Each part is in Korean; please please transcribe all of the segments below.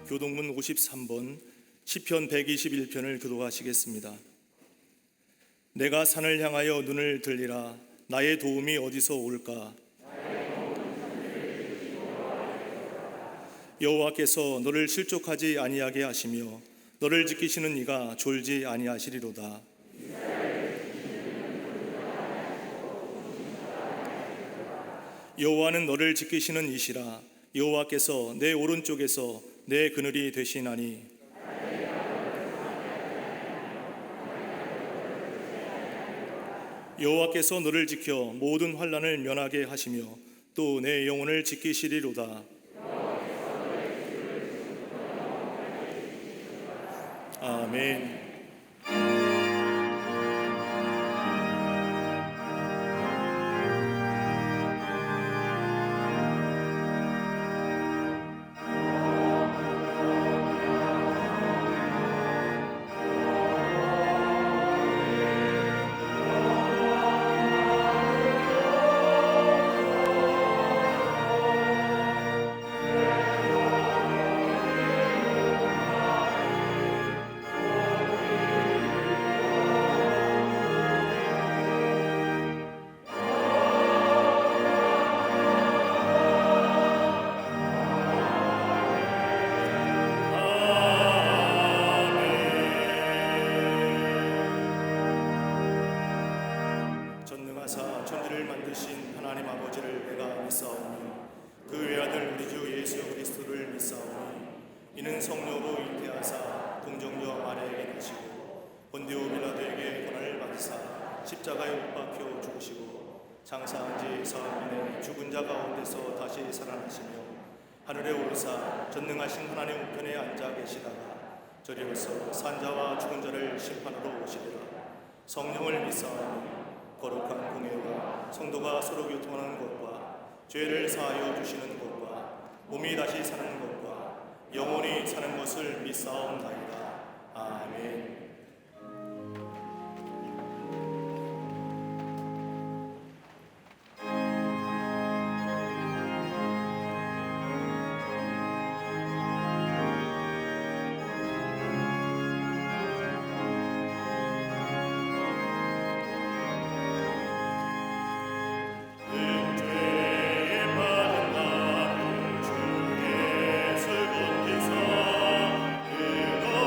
교동문 53번 시편 121편을 교독하시겠습니다. 내가 산을 향하여 눈을 들리라. 나의 도움이 어디서 올까? 여호와께서 너를 실족하지 아니하게 하시며 너를 지키시는 이가 졸지 아니하시리로다. 여호와는 너를 지키시는 이시라. 여호와께서 내 오른쪽에서 내 그늘이 되시나니 여호와께서 너를 지켜 모든 환난을 면하게 하시며 또 내 영혼을 지키시리로다. 아멘. 전능하사 천지를 만드신 하나님 아버지를 내가 믿사오니 그 외아들 우리 주 예수 그리스도를 믿사오니 이는 성령으로 잉태하사 동정녀 마리아에게 나시고 본디오 빌라도에게 고난을 받으사 십자가에 못 박혀 죽으시고 장사한 지 사흘 만에 죽은 자 가운데서 다시 살아나시며 하늘에 오르사 전능하신 하나님 우편에 앉아 계시다가 저리로서 산자와 죽은 자를 심판하러 오시리라. 성령을 믿사오니 거룩한 공예와 성도가 서로 교통하는 것과 죄를 사하여 주시는 것과 몸이 다시 사는 것과 영원히 사는 것을 믿사옵나이다. 아멘. 주의 슬픈 기사 그거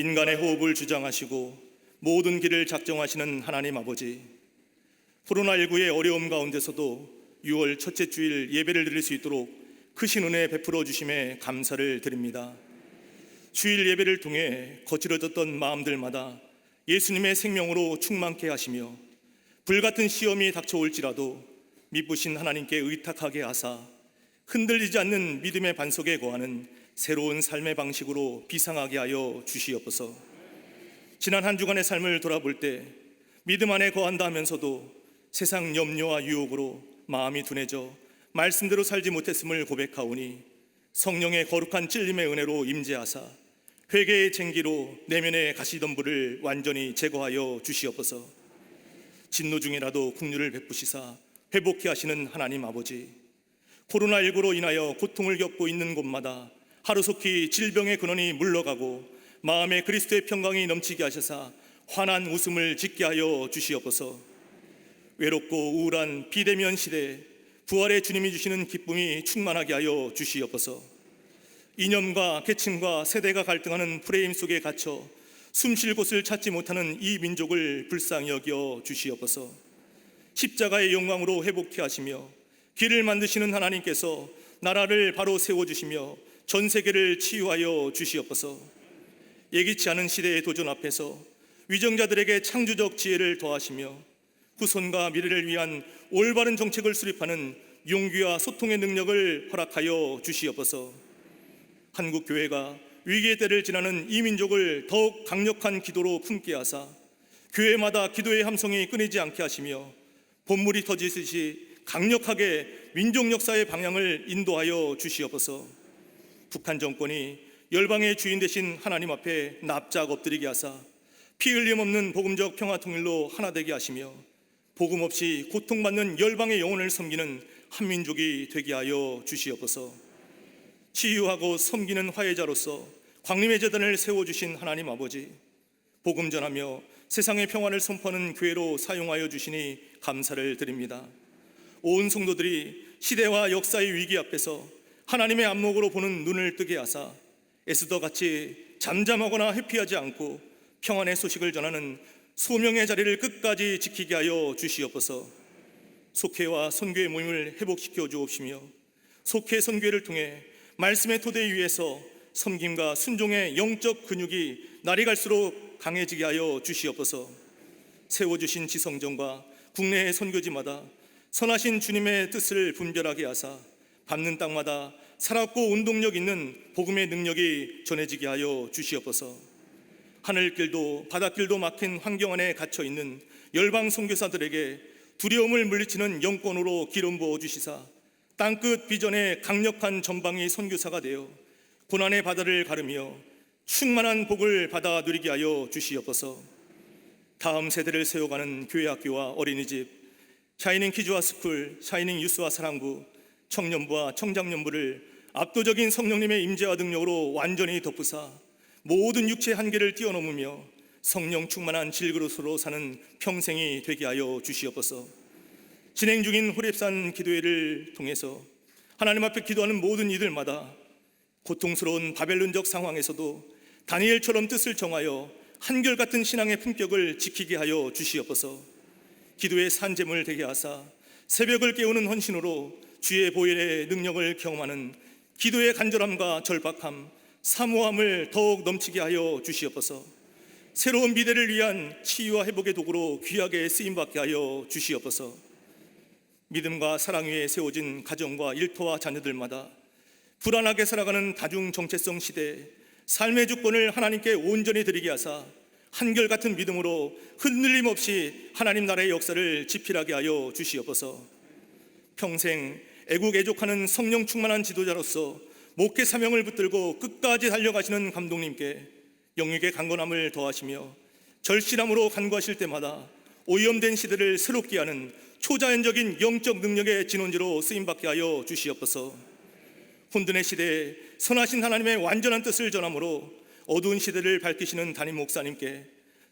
인간의 호흡을 주장하시고 모든 길을 작정하시는 하나님 아버지, 코로나19의 어려움 가운데서도 6월 첫째 주일 예배를 드릴 수 있도록 크신 은혜 베풀어 주심에 감사를 드립니다. 주일 예배를 통해 거칠어졌던 마음들마다 예수님의 생명으로 충만케 하시며 불같은 시험이 닥쳐올지라도 미쁘신 하나님께 의탁하게 하사 흔들리지 않는 믿음의 반석에 거하는 새로운 삶의 방식으로 비상하게 하여 주시옵소서. 지난 한 주간의 삶을 돌아볼 때 믿음 안에 거한다 하면서도 세상 염려와 유혹으로 마음이 둔해져 말씀대로 살지 못했음을 고백하오니 성령의 거룩한 찔림의 은혜로 임재하사 회개의 쟁기로 내면의 가시덤불을 완전히 제거하여 주시옵소서. 진노 중이라도 긍휼을 베푸시사 회복케 하시는 하나님 아버지, 코로나19로 인하여 고통을 겪고 있는 곳마다 하루속히 질병의 근원이 물러가고 마음에 그리스도의 평강이 넘치게 하셔서 환한 웃음을 짓게 하여 주시옵소서. 외롭고 우울한 비대면 시대에 부활의 주님이 주시는 기쁨이 충만하게 하여 주시옵소서. 이념과 계층과 세대가 갈등하는 프레임 속에 갇혀 숨쉴 곳을 찾지 못하는 이 민족을 불쌍히 여겨 주시옵소서. 십자가의 영광으로 회복케 하시며 길을 만드시는 하나님께서 나라를 바로 세워주시며 전 세계를 치유하여 주시옵소서. 예기치 않은 시대의 도전 앞에서 위정자들에게 창조적 지혜를 더하시며 후손과 미래를 위한 올바른 정책을 수립하는 용기와 소통의 능력을 허락하여 주시옵소서. 한국 교회가 위기의 때를 지나는 이 민족을 더욱 강력한 기도로 품게 하사 교회마다 기도의 함성이 끊이지 않게 하시며 본물이 터지듯이 강력하게 민족 역사의 방향을 인도하여 주시옵소서. 북한 정권이 열방의 주인 되신 하나님 앞에 납작 엎드리게 하사 피 흘림 없는 복음적 평화 통일로 하나 되게 하시며 복음 없이 고통받는 열방의 영혼을 섬기는 한민족이 되게 하여 주시옵소서. 치유하고 섬기는 화해자로서 광림의 제단을 세워주신 하나님 아버지, 복음 전하며 세상의 평화를 선포하는 교회로 사용하여 주시니 감사를 드립니다. 온 성도들이 시대와 역사의 위기 앞에서 하나님의 안목으로 보는 눈을 뜨게 하사 에스더같이 잠잠하거나 회피하지 않고 평안의 소식을 전하는 소명의 자리를 끝까지 지키게 하여 주시옵소서. 속회와 선교의 모임을 회복시켜 주옵시며 속회 선교를 통해 말씀의 토대 위에서 섬김과 순종의 영적 근육이 날이 갈수록 강해지게 하여 주시옵소서. 세워주신 지성전과 국내의 선교지마다 선하신 주님의 뜻을 분별하게 하사 밟는 땅마다 살았고 운동력 있는 복음의 능력이 전해지게 하여 주시옵소서. 하늘길도 바닷길도 막힌 환경 안에 갇혀있는 열방 선교사들에게 두려움을 물리치는 영권으로 기름 부어 주시사 땅끝 비전의 강력한 전방위 선교사가 되어 고난의 바다를 가르며 충만한 복을 받아 누리게 하여 주시옵소서. 다음 세대를 세워가는 교회학교와 어린이집, 샤이닝 키즈와 스쿨, 샤이닝 유스와 사랑부, 청년부와 청장년부를 압도적인 성령님의 임재와 능력으로 완전히 덮으사 모든 육체의 한계를 뛰어넘으며 성령 충만한 질그릇으로 사는 평생이 되게 하여 주시옵소서. 진행 중인 호렙산 기도회를 통해서 하나님 앞에 기도하는 모든 이들마다 고통스러운 바벨론적 상황에서도 다니엘처럼 뜻을 정하여 한결같은 신앙의 품격을 지키게 하여 주시옵소서. 기도의 산재물 되게 하사 새벽을 깨우는 헌신으로 주의 보혈의 능력을 경험하는 기도의 간절함과 절박함, 사모함을 더욱 넘치게 하여 주시옵소서. 새로운 미래를 위한 치유와 회복의 도구로 귀하게 쓰임받게 하여 주시옵소서. 믿음과 사랑 위에 세워진 가정과 일터와 자녀들마다 불안하게 살아가는 다중 정체성 시대에 삶의 주권을 하나님께 온전히 드리게 하사 한결같은 믿음으로 흔들림 없이 하나님 나라의 역사를 지필하게 하여 주시옵소서. 평생 애국애족하는 성령 충만한 지도자로서 목회 사명을 붙들고 끝까지 달려가시는 감독님께 영육의 강건함을 더하시며 절실함으로 간구하실 때마다 오염된 시대를 새롭게 하는 초자연적인 영적 능력의 진원지로 쓰임받게 하여 주시옵소서. 혼돈의 시대에 선하신 하나님의 완전한 뜻을 전함으로 어두운 시대를 밝히시는 담임 목사님께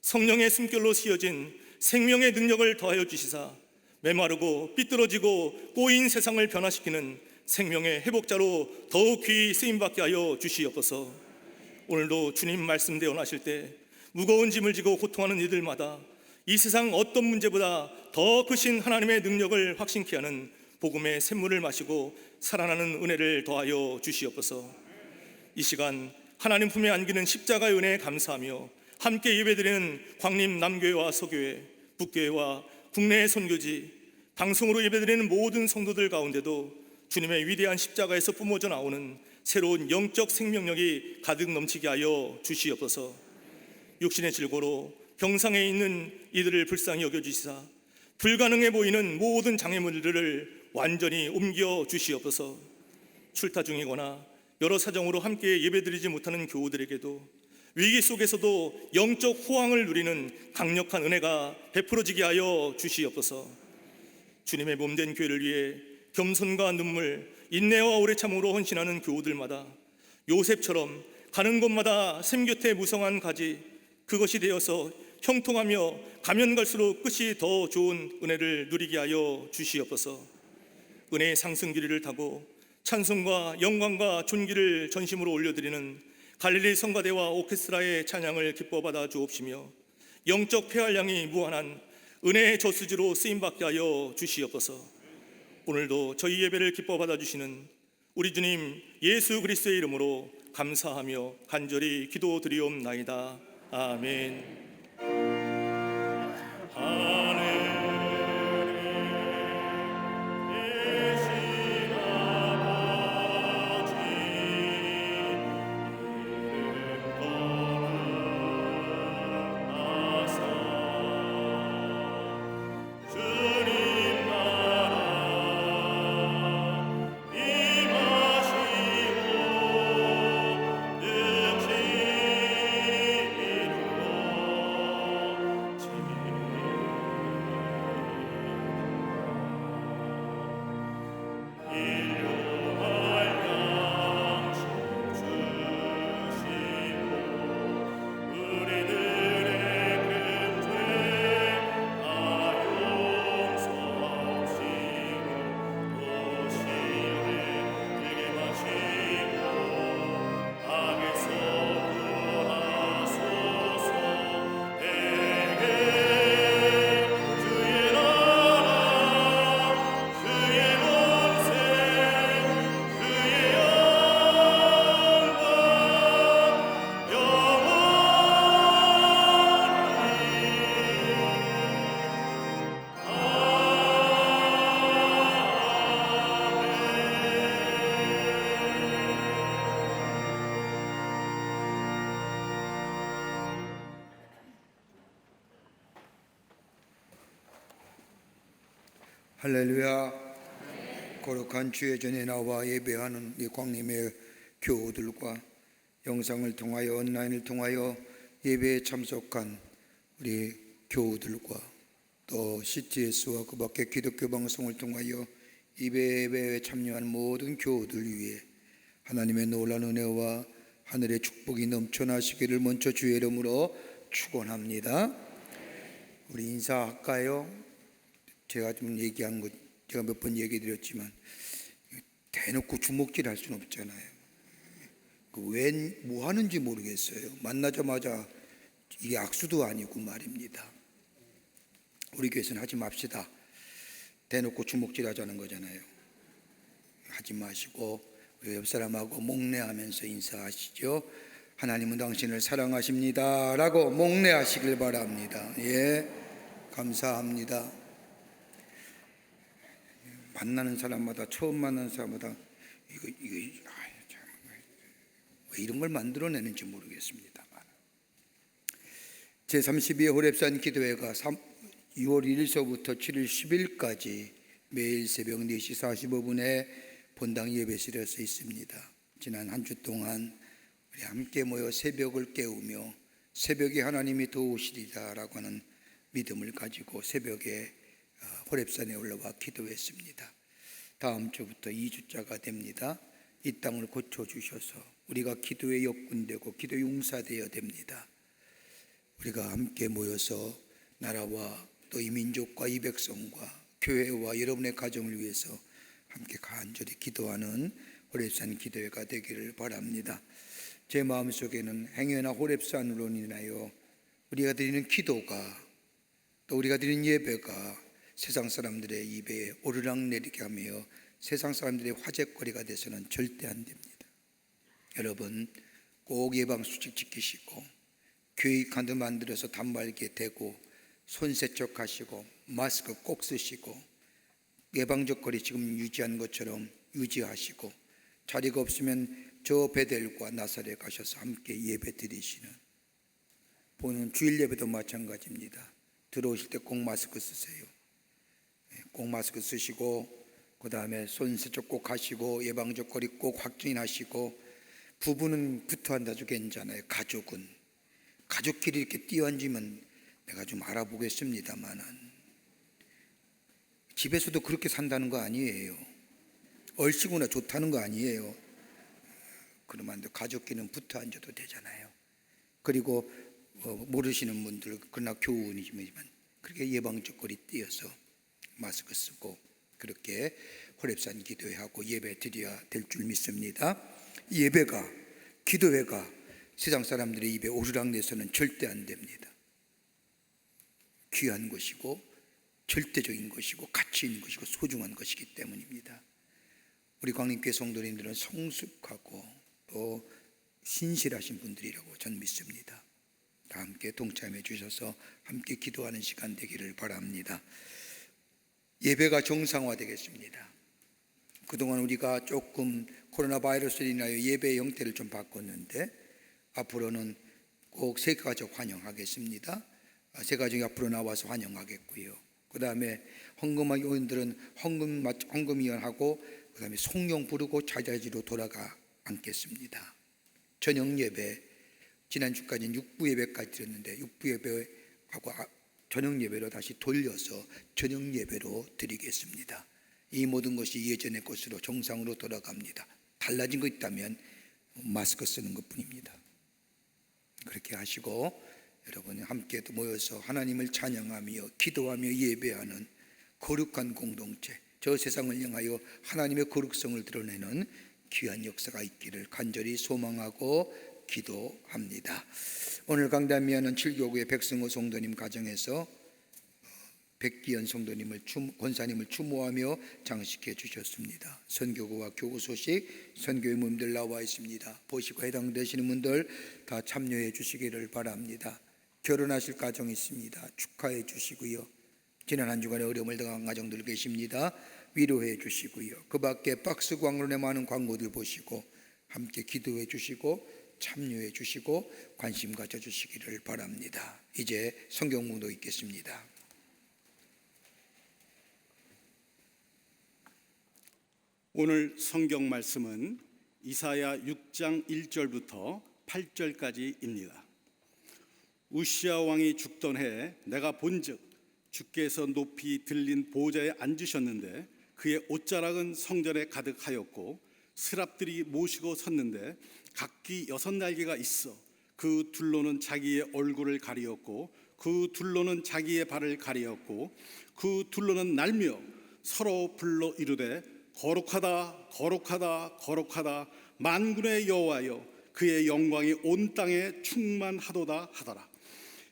성령의 숨결로 씌어진 생명의 능력을 더하여 주시사 메마르고 삐뚤어지고 꼬인 세상을 변화시키는 생명의 회복자로 더욱 귀히 쓰임받게 하여 주시옵소서. 오늘도 주님 말씀대로 하실 때 무거운 짐을 지고 고통하는 이들마다 이 세상 어떤 문제보다 더 크신 하나님의 능력을 확신케 하는 복음의 샘물을 마시고 살아나는 은혜를 더하여 주시옵소서. 이 시간 하나님 품에 안기는 십자가의 은혜에 감사하며 함께 예배드리는 광림 남교회와 서교회, 북교회와 국내의 선교지, 방송으로 예배드리는 모든 성도들 가운데도 주님의 위대한 십자가에서 뿜어져 나오는 새로운 영적 생명력이 가득 넘치게 하여 주시옵소서. 육신의 질고로 병상에 있는 이들을 불쌍히 여겨주시사 불가능해 보이는 모든 장애물들을 완전히 옮겨 주시옵소서. 출타 중이거나 여러 사정으로 함께 예배드리지 못하는 교우들에게도 위기 속에서도 영적 호황을 누리는 강력한 은혜가 베풀어지게 하여 주시옵소서. 주님의 몸된 교회를 위해 겸손과 눈물, 인내와 오래 참으로 헌신하는 교우들마다 요셉처럼 가는 곳마다 샘 곁에 무성한 가지, 그것이 되어서 형통하며 가면 갈수록 끝이 더 좋은 은혜를 누리게 하여 주시옵소서. 은혜의 상승기리를 타고 찬송과 영광과 존귀를 전심으로 올려드리는 갈릴리 성가대와 오케스트라의 찬양을 기뻐 받아 주옵시며 영적 폐활량이 무한한 은혜의 저수지로 쓰임받게 하여 주시옵소서. 오늘도 저희 예배를 기뻐 받아 주시는 우리 주님 예수 그리스도의 이름으로 감사하며 간절히 기도드리옵나이다. 아멘. 할렐루야. 거룩한 주의 전에 나와 예배하는 이 광림의 교우들과 영상을 통하여 온라인을 통하여 예배에 참석한 우리 교우들과 또 CTS와 그 밖에 기독교 방송을 통하여 예배에 참여한 모든 교우들 위해 하나님의 놀라운 은혜와 하늘의 축복이 넘쳐나시기를 먼저 주의 이름으로 축원합니다. 우리 인사할까요? 제가 좀 얘기한 것, 제가 몇 번 얘기 드렸지만 대놓고 주먹질 할 수는 없잖아요. 왜 뭐 하는지 모르겠어요. 만나자마자 이게 악수도 아니고 말입니다. 우리 교회에서는 하지 맙시다. 대놓고 주먹질 하자는 거잖아요. 하지 마시고 우리 옆 사람하고 목례하면서 인사하시죠. 하나님은 당신을 사랑하십니다 라고 목례하시길 바랍니다. 예, 감사합니다. 만나는 사람마다, 처음 만나는 사람마다 왜 이런 걸 만들어내는지 모르겠습니다만, 제32회 호렙산 기도회가 6월 1일서부터 7일 10일까지 매일 새벽 4시 45분에 본당 예배실에서 있습니다. 지난 한 주 동안 우리 함께 모여 새벽을 깨우며 새벽에 하나님이 도우시리라 라고 하는 믿음을 가지고 새벽에 호렙산에 올라와 기도했습니다. 다음 주부터 2주차가 됩니다. 이 땅을 고쳐주셔서 우리가 기도의 역군되고 기도의 용사되어야 됩니다. 우리가 함께 모여서 나라와 또 이 민족과 이 백성과 교회와 여러분의 가정을 위해서 함께 간절히 기도하는 호렙산 기도회가 되기를 바랍니다. 제 마음속에는 행여나 호렙산으로 인하여 우리가 드리는 기도가, 또 우리가 드리는 예배가 세상 사람들의 입에 오르락내리게 하며 세상 사람들의 화제거리가 돼서는 절대 안 됩니다. 여러분, 꼭 예방수칙 지키시고 교회 칸도 만들어서 단말기에 대고 손 세척하시고 마스크 꼭 쓰시고 예방적 거리 지금 유지한 것처럼 유지하시고, 자리가 없으면 저 베델과 나사렛 가셔서 함께 예배 드리시는, 보는 주일 예배도 마찬가지입니다. 들어오실 때 꼭 마스크 쓰세요. 꼭 마스크 쓰시고, 그 다음에 손 세척 꼭 하시고, 예방적 거리 꼭 확인하시고. 부부는 붙어 앉아도 괜찮아요. 가족끼리 이렇게 뛰어앉으면 내가 좀 알아보겠습니다만은, 집에서도 그렇게 산다는 거 아니에요. 얼씨구나 좋다는 거 아니에요. 그러면 안 돼. 가족끼리는 붙어 앉아도 되잖아요. 그리고 모르시는 분들, 그러나 교훈이지만 그렇게 예방적 거리 띄어서 마스크 쓰고 그렇게 호렙산 기도회하고 예배 드려야 될 줄 믿습니다. 예배가, 기도회가 세상 사람들의 입에 오르락내서는 절대 안 됩니다. 귀한 것이고 절대적인 것이고 가치 있는 것이고 소중한 것이기 때문입니다. 우리 광림교회 성도님들은 성숙하고 또 신실하신 분들이라고 저는 믿습니다. 다 함께 동참해 주셔서 함께 기도하는 시간 되기를 바랍니다. 예배가 정상화되겠습니다. 그동안 우리가 조금 코로나 바이러스로 인하여 예배의 형태를 좀 바꿨는데, 앞으로는 꼭 세가족 환영하겠습니다. 세가족이 앞으로 나와서 환영하겠고요. 그 다음에 헌금위원들은 헌금위원하고 그 다음에 송영 부르고 자자지로 돌아가 앉겠습니다. 저녁 예배, 지난주까지는 육부 예배까지 드렸는데 육부 예배하고 저녁 예배로 다시 돌려서 저녁 예배로 드리겠습니다. 이 모든 것이 예전의 것으로 정상으로 돌아갑니다. 달라진 거 있다면 마스크 쓰는 것뿐입니다. 그렇게 하시고 여러분 함께 모여서 하나님을 찬양하며 기도하며 예배하는 거룩한 공동체, 저 세상을 향하여 하나님의 거룩성을 드러내는 귀한 역사가 있기를 간절히 소망하고 기도합니다. 오늘 강단미하는 7교구의 백승호 성도님 가정에서 백기현 성도님을 권사님을 추모하며 장식해 주셨습니다. 선교구와 교구 소식 선교의 모임들 나와 있습니다. 보시고 해당되시는 분들 다 참여해 주시기를 바랍니다. 결혼하실 가정 있습니다. 축하해 주시고요. 지난 한 주간에 어려움을 당한 가정들 계십니다. 위로해 주시고요. 그 밖에 박스 광고론의 많은 광고들 보시고 함께 기도해 주시고 참여해 주시고 관심 가져 주시기를 바랍니다. 이제 성경 묵도 있겠습니다. 오늘 성경 말씀은 이사야 6장 1절부터 8절까지입니다. 우시야 왕이 죽던 해 내가 본즉 주께서 높이 들린 보좌에 앉으셨는데 그의 옷자락은 성전에 가득하였고 스랍들이 모시고 섰는데 각기 6날개가 있어 그 둘로는 자기의 얼굴을 가리었고 그 둘로는 자기의 발을 가리었고 그 둘로는 날며 서로 불러 이르되 거룩하다 거룩하다 거룩하다 만군의 여호와여 그의 영광이 온 땅에 충만하도다 하더라.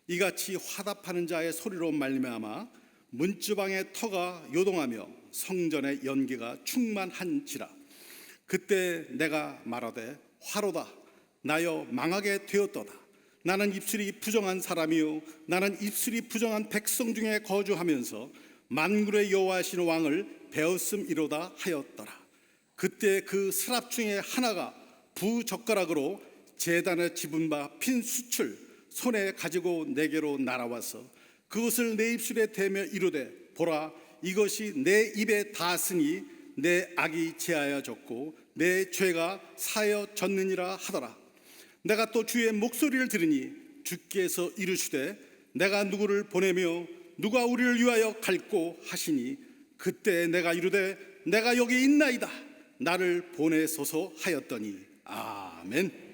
이같이 화답하는 자의 소리로 말미암아 문지방의 터가 요동하며 성전의 연기가 충만한지라. 그때 내가 말하되 화로다 나여 망하게 되었도다. 나는 입술이 부정한 사람이요 나는 입술이 부정한 백성 중에 거주하면서 만군의 여호와신 왕을 배었음이로다 하였더라. 그때 그 스랍 중에 하나가 부젓가락으로 제단에 집은 바 핀 숯을 손에 가지고 내게로 날아와서 그것을 내 입술에 대며 이르되 보라 이것이 내 입에 닿았으니 내 악이 제하여졌고 내 죄가 사여졌느니라 하더라. 내가 또 주의 목소리를 들으니 주께서 이르시되 내가 누구를 보내며 누가 우리를 위하여 갈꼬 하시니 그때 내가 이르되 내가 여기 있나이다 나를 보내소서 하였더니 아멘.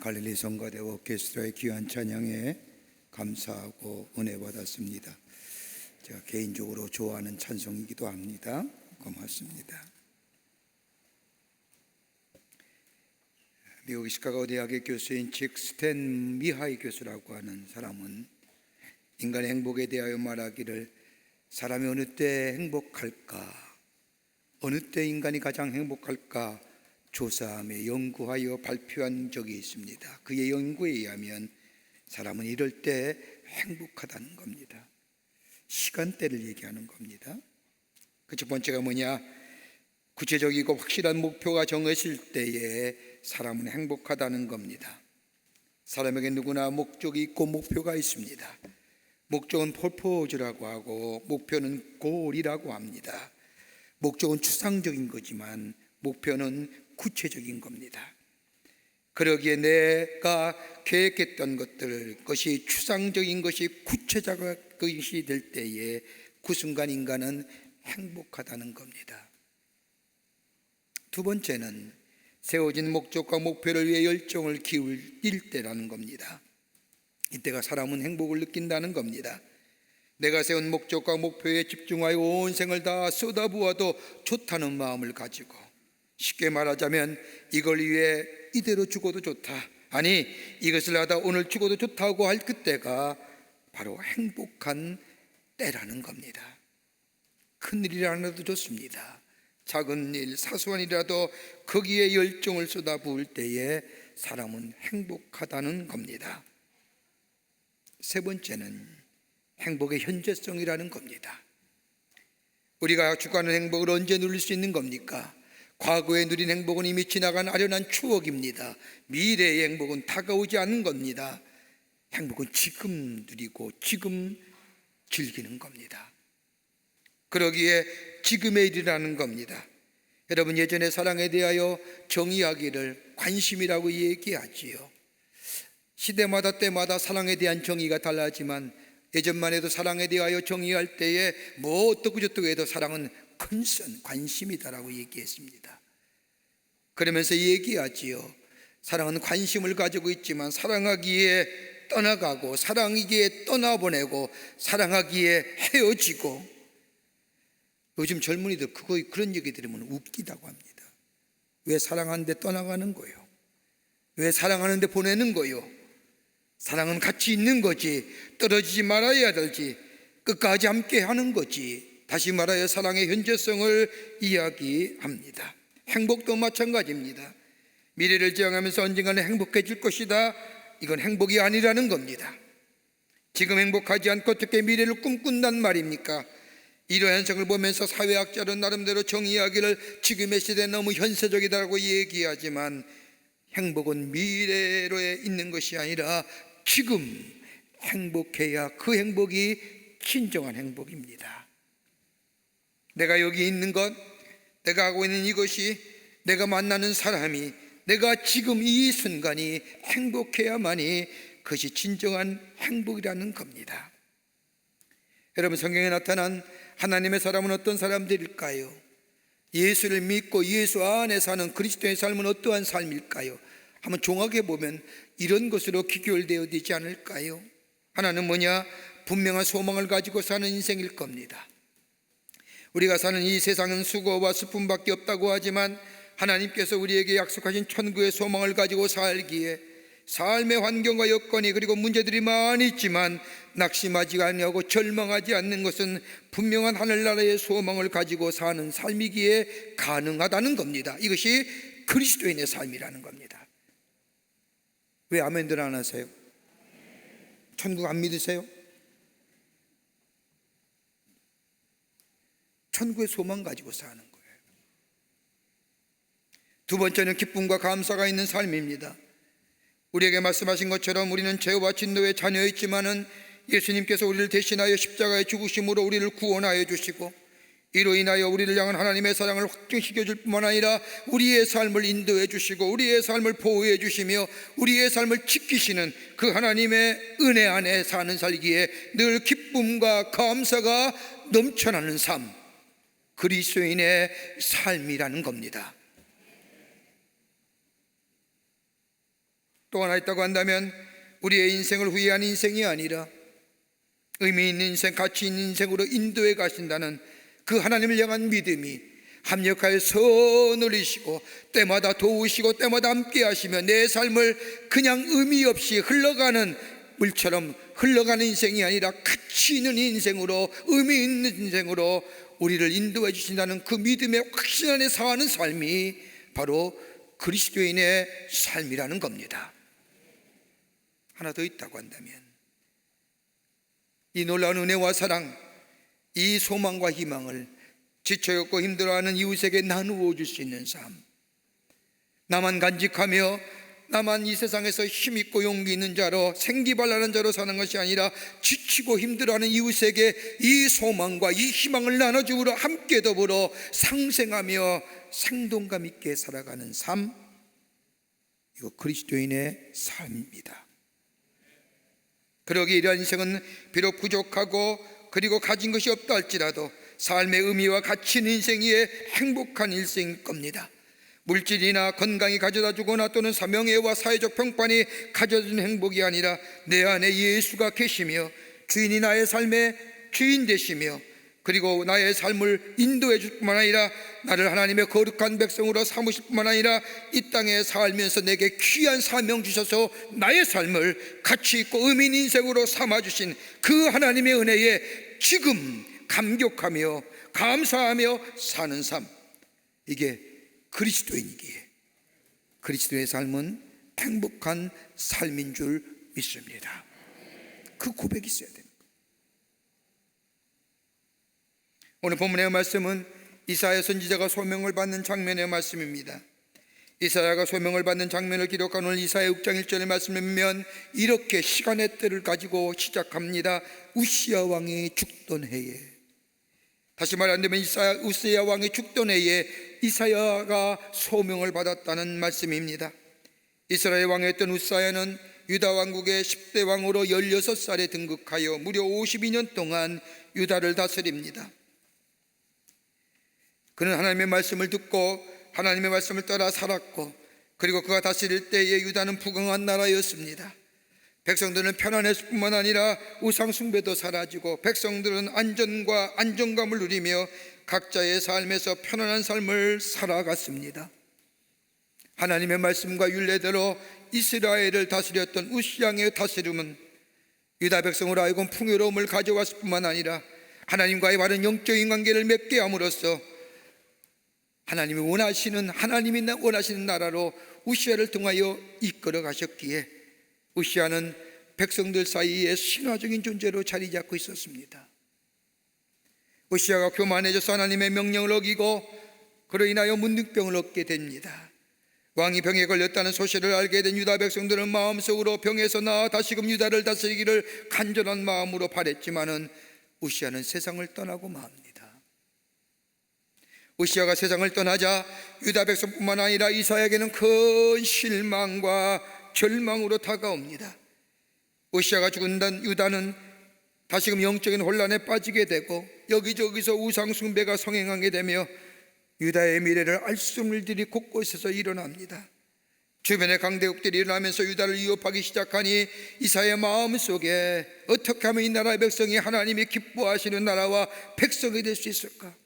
갈릴리 성가대와 오케스트라의 귀한 찬양에 감사하고 은혜 받았습니다. 제가 개인적으로 좋아하는 찬송이기도 합니다. 고맙습니다. 미국 시카고 대학의 교수인 직 스탠 미하이 교수라고 하는 사람은 인간의 행복에 대하여 말하기를 사람이 어느 때 행복할까, 어느 때 인간이 가장 행복할까 조사하며 연구하여 발표한 적이 있습니다. 그의 연구에 의하면 사람은 이럴 때 행복하다는 겁니다. 시간대를 얘기하는 겁니다. 그 첫 번째가 뭐냐? 구체적이고 확실한 목표가 정해질 때에 사람은 행복하다는 겁니다. 사람에게 누구나 목적이 있고 목표가 있습니다. 목적은 퍼포즈라고 하고 목표는 골이라고 합니다. 목적은 추상적인 거지만 목표는 구체적인 겁니다. 그러기에 내가 계획했던 것들, 것이 추상적인 것이 구체적인 것이 될 때에 그 순간 인간은 행복하다는 겁니다. 두 번째는 세워진 목적과 목표를 위해 열정을 기울일 때라는 겁니다. 이때가 사람은 행복을 느낀다는 겁니다. 내가 세운 목적과 목표에 집중하여 온 생을 다 쏟아부어도 좋다는 마음을 가지고, 쉽게 말하자면 이걸 위해 이대로 죽어도 좋다, 아니 이것을 하다 오늘 죽어도 좋다고 할 그때가 바로 행복한 때라는 겁니다. 큰일이라도 좋습니다. 작은 일, 사소한 일이라도 거기에 열정을 쏟아부을 때에 사람은 행복하다는 겁니다. 세 번째는 행복의 현재성이라는 겁니다. 우리가 추구하는 행복을 언제 누릴 수 있는 겁니까? 과거에 누린 행복은 이미 지나간 아련한 추억입니다. 미래의 행복은 다가오지 않는 겁니다. 행복은 지금 누리고 지금 즐기는 겁니다. 그러기에 지금의 일이라는 겁니다. 여러분, 예전에 사랑에 대하여 정의하기를 관심이라고 얘기하지요. 시대마다 때마다 사랑에 대한 정의가 달라지만 예전만 해도 사랑에 대하여 정의할 때에 뭐 어떻고 저떻고 해도 사랑은 컨선, 관심이다라고 얘기했습니다. 그러면서 얘기하지요. 사랑은 관심을 가지고 있지만 사랑하기에 떠나가고 사랑하기에 떠나보내고 사랑하기에 헤어지고, 요즘 젊은이들 그런 얘기 들으면 웃기다고 합니다. 왜 사랑하는데 떠나가는 거요? 왜 사랑하는데 보내는 거요? 사랑은 같이 있는 거지, 떨어지지 말아야 될지 끝까지 함께 하는 거지. 다시 말하여 사랑의 현재성을 이야기합니다. 행복도 마찬가지입니다. 미래를 지향하면서 언젠가는 행복해질 것이다, 이건 행복이 아니라는 겁니다. 지금 행복하지 않고 어떻게 미래를 꿈꾼단 말입니까? 이러한 현상을 보면서 사회학자는 나름대로 정의하기를 지금의 시대는 너무 현세적이다라고 얘기하지만 행복은 미래로에 있는 것이 아니라 지금 행복해야 그 행복이 진정한 행복입니다. 내가 여기 있는 것, 내가 하고 있는 이것이, 내가 만나는 사람이, 내가 지금 이 순간이 행복해야만이 그것이 진정한 행복이라는 겁니다. 여러분, 성경에 나타난 하나님의 사람은 어떤 사람들일까요? 예수를 믿고 예수 안에 사는 그리스도의 삶은 어떠한 삶일까요? 한번 종합해 보면 이런 것으로 귀결되어 되지 않을까요? 하나는 뭐냐? 분명한 소망을 가지고 사는 인생일 겁니다. 우리가 사는 이 세상은 수고와 슬픔밖에 없다고 하지만 하나님께서 우리에게 약속하신 천국의 소망을 가지고 살기에 삶의 환경과 여건이 그리고 문제들이 많이 있지만 낙심하지 아니하고 절망하지 않는 것은 분명한 하늘나라의 소망을 가지고 사는 삶이기에 가능하다는 겁니다. 이것이 그리스도인의 삶이라는 겁니다. 왜 아멘들 안 하세요? 천국 안 믿으세요? 천국의 소망 가지고 사는 거예요. 두 번째는 기쁨과 감사가 있는 삶입니다. 우리에게 말씀하신 것처럼 우리는 죄와 진노의 자녀였지만은 예수님께서 우리를 대신하여 십자가에 죽으심으로 우리를 구원하여 주시고 이로 인하여 우리를 향한 하나님의 사랑을 확증시켜 줄 뿐만 아니라 우리의 삶을 인도해 주시고 우리의 삶을 보호해 주시며 우리의 삶을 지키시는 그 하나님의 은혜 안에 사는 살기에 늘 기쁨과 감사가 넘쳐나는 삶, 그리스도인의 삶이라는 겁니다. 또 하나 있다고 한다면 우리의 인생을 후회한 인생이 아니라 의미 있는 인생, 가치 있는 인생으로 인도해 가신다는 그 하나님을 향한 믿음이 합력하여 서늘이시고 때마다 도우시고 때마다 함께 하시며 내 삶을 그냥 의미 없이 흘러가는 물처럼 흘러가는 인생이 아니라 가치 있는 인생으로, 의미 있는 인생으로 우리를 인도해 주신다는 그 믿음의 확신 안에 사는 삶이 바로 그리스도인의 삶이라는 겁니다. 하나 더 있다고 한다면 이 놀라운 은혜와 사랑, 이 소망과 희망을 지쳐있고 힘들어하는 이웃에게 나누어 줄 수 있는 삶, 나만 간직하며 나만 이 세상에서 힘있고 용기 있는 자로 생기발랄한 자로 사는 것이 아니라 지치고 힘들어하는 이웃에게 이 소망과 이 희망을 나눠주므로 함께 더불어 상생하며 생동감 있게 살아가는 삶, 이거 그리스도인의 삶입니다. 그러기에 이러한 인생은 비록 부족하고 그리고 가진 것이 없다 할지라도 삶의 의미와 가치 있는 인생이 행복한 일생일 겁니다. 물질이나 건강이 가져다 주거나 또는 사명예와 사회적 평판이 가져준 행복이 아니라 내 안에 예수가 계시며 주인이 나의 삶의 주인 되시며 그리고 나의 삶을 인도해 줄 뿐만 아니라 나를 하나님의 거룩한 백성으로 삼으실 뿐만 아니라 이 땅에 살면서 내게 귀한 사명 주셔서 나의 삶을 가치 있고 의미 있는 인생으로 삼아주신 그 하나님의 은혜에 지금 감격하며 감사하며 사는 삶, 이게 그리스도인이기에 그리스도의 삶은 행복한 삶인 줄 믿습니다. 그 고백이 있어야 됩니다. 오늘 본문의 말씀은 이사야 선지자가 소명을 받는 장면의 말씀입니다. 이사야가 소명을 받는 장면을 기록한 오늘 이사야 6장 1절의 말씀을 보면 이렇게 시간의 때를 가지고 시작합니다. 우시야 왕이 죽던 해에, 다시 말한다면 우시야 왕이 죽던 해에 이사야가 소명을 받았다는 말씀입니다. 이스라엘 왕이었던 우시야는 유다 왕국의 10대 왕으로 16살에 등극하여 무려 52년 동안 유다를 다스립니다. 그는 하나님의 말씀을 듣고 하나님의 말씀을 따라 살았고, 그리고 그가 다스릴 때에 유다는 부강한 나라였습니다. 백성들은 편안했을 뿐만 아니라 우상 숭배도 사라지고 백성들은 안전과 안정감을 누리며 각자의 삶에서 편안한 삶을 살아갔습니다. 하나님의 말씀과 율례대로 이스라엘을 다스렸던 우시야의 다스림은 유다 백성으로 하여금 풍요로움을 가져왔을 뿐만 아니라 하나님과의 바른 영적인 관계를 맺게 함으로써 하나님이 원하시는 나라로 우시야를 통하여 이끌어 가셨기에 우시야는 백성들 사이에 신화적인 존재로 자리 잡고 있었습니다. 우시야가 교만해져서 하나님의 명령을 어기고 그로 인하여 문둥병을 얻게 됩니다. 왕이 병에 걸렸다는 소식을 알게 된 유다 백성들은 마음속으로 병에서 나아 다시금 유다를 다스리기를 간절한 마음으로 바랬지만은 우시야는 세상을 떠나고 맙니다. 우시야가 세상을 떠나자 유다 백성뿐만 아니라 이사야에게는 큰 실망과 절망으로 다가옵니다. 우시야가 죽은 유다는 다시금 영적인 혼란에 빠지게 되고 여기저기서 우상 숭배가 성행하게 되며 유다의 미래를 알 수 없는 일들이 곳곳에서 일어납니다. 주변의 강대국들이 일어나면서 유다를 위협하기 시작하니 이사야의 마음속에 어떻게 하면 이 나라의 백성이 하나님이 기뻐하시는 나라와 백성이 될 수 있을까?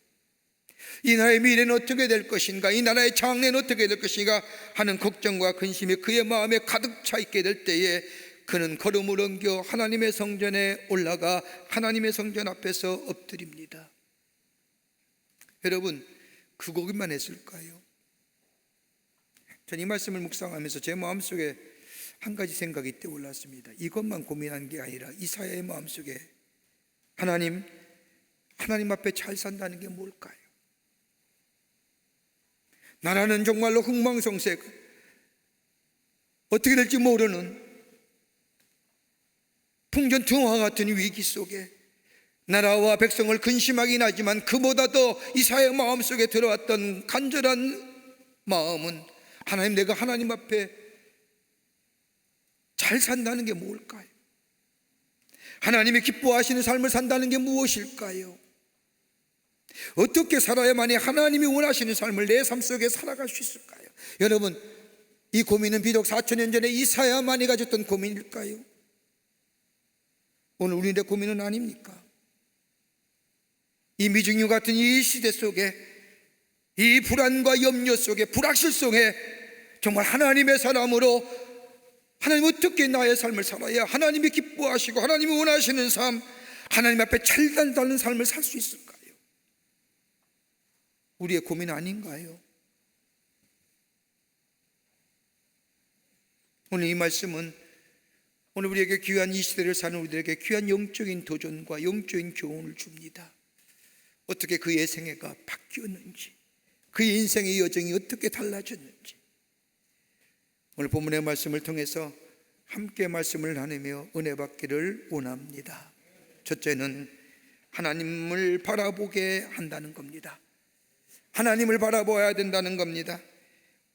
이 나라의 미래는 어떻게 될 것인가? 이 나라의 장래는 어떻게 될 것인가? 하는 걱정과 근심이 그의 마음에 가득 차 있게 될 때에 그는 걸음을 옮겨 하나님의 성전에 올라가 하나님의 성전 앞에서 엎드립니다. 여러분, 그 고기만 했을까요? 전 이 말씀을 묵상하면서 제 마음속에 한 가지 생각이 떠올랐습니다. 이것만 고민한 게 아니라 이사야의 마음속에 하나님 앞에 잘 산다는 게 뭘까요? 나라는 정말로 흥망성쇠, 어떻게 될지 모르는 풍전등화 같은 위기 속에 나라와 백성을 근심하긴 하지만 그보다도 이사야의 마음속에 들어왔던 간절한 마음은 하나님, 내가 하나님 앞에 잘 산다는 게 뭘까요? 하나님이 기뻐하시는 삶을 산다는 게 무엇일까요? 어떻게 살아야만이 하나님이 원하시는 삶을 내 삶 속에 살아갈 수 있을까요? 여러분, 이 고민은 비록 4,000년 전에 이사야만이 가졌던 고민일까요? 오늘 우리의 고민은 아닙니까? 이 미증유 같은 이 시대 속에, 이 불안과 염려 속에, 불확실 속에 정말 하나님의 사람으로 하나님 어떻게 나의 삶을 살아야 하나님이 기뻐하시고 하나님이 원하시는 삶, 하나님 앞에 찰달다는 삶을 살 수 있을까요? 우리의 고민 아닌가요? 오늘 이 말씀은 오늘 우리에게 귀한 이 시대를 사는 우리들에게 귀한 영적인 도전과 영적인 교훈을 줍니다. 어떻게 그의 생애가 바뀌었는지, 그의 인생의 여정이 어떻게 달라졌는지 오늘 본문의 말씀을 통해서 함께 말씀을 나누며 은혜 받기를 원합니다. 첫째는 하나님을 바라보게 한다는 겁니다. 하나님을 바라보아야 된다는 겁니다.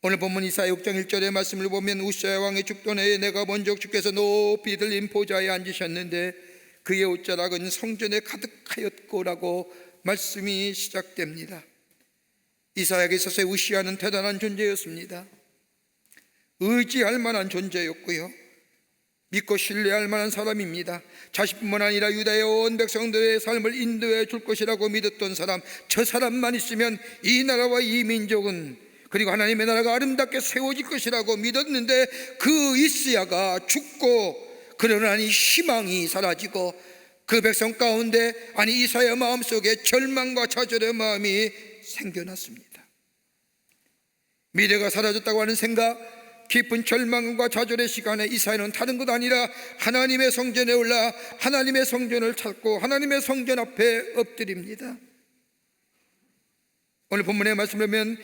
오늘 본문 이사야 6장 1절의 말씀을 보면 우시야 왕의 죽던 해에 내가 먼저 주께서 높이 들린 보좌에 앉으셨는데 그의 옷자락은 성전에 가득하였고라고 말씀이 시작됩니다. 이사야에게 있어서 우시야는 대단한 존재였습니다. 의지할 만한 존재였고요, 믿고 신뢰할 만한 사람입니다. 자신뿐만 아니라 유다의 온 백성들의 삶을 인도해 줄 것이라고 믿었던 사람, 저 사람만 있으면 이 나라와 이 민족은, 그리고 하나님의 나라가 아름답게 세워질 것이라고 믿었는데 그 이스야가 죽고 그러나니 희망이 사라지고 그 백성 가운데, 아니 이사야 마음속에 절망과 좌절의 마음이 생겨났습니다. 미래가 사라졌다고 하는 생각, 깊은 절망과 좌절의 시간에 이사야는 다른 것 아니라 하나님의 성전에 올라 하나님의 성전을 찾고 하나님의 성전 앞에 엎드립니다. 오늘 본문의 말씀을 보면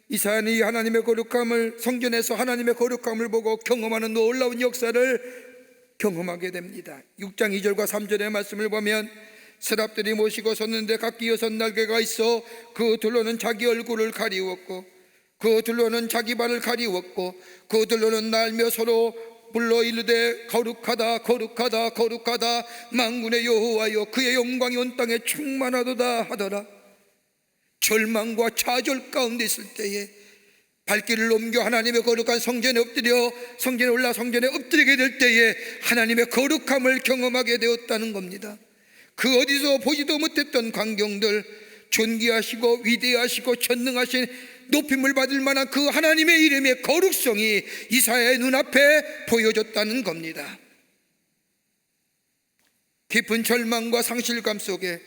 이사야는 이 하나님의 거룩함을, 성전에서 하나님의 거룩함을 보고 경험하는 놀라운 역사를 경험하게 됩니다. 6장 2절과 3절의 말씀을 보면 세랍들이 모시고 섰는데 각기 6날개가 있어 그 둘로는 자기 얼굴을 가리웠고 그 둘로는 자기 발을 가리웠고 그 둘로는 날며 서로 불러 이르되 거룩하다 거룩하다 거룩하다 만군의 여호와여 그의 영광이 온 땅에 충만하도다 하더라. 절망과 좌절 가운데 있을 때에 발길을 옮겨 하나님의 거룩한 성전에 엎드려 성전에 올라 성전에 엎드리게 될 때에 하나님의 거룩함을 경험하게 되었다는 겁니다. 그 어디서 보지도 못했던 광경들, 존귀하시고 위대하시고 전능하신 높임을 받을 만한 그 하나님의 이름의 거룩성이 이사야의 눈앞에 보여졌다는 겁니다. 깊은 절망과 상실감 속에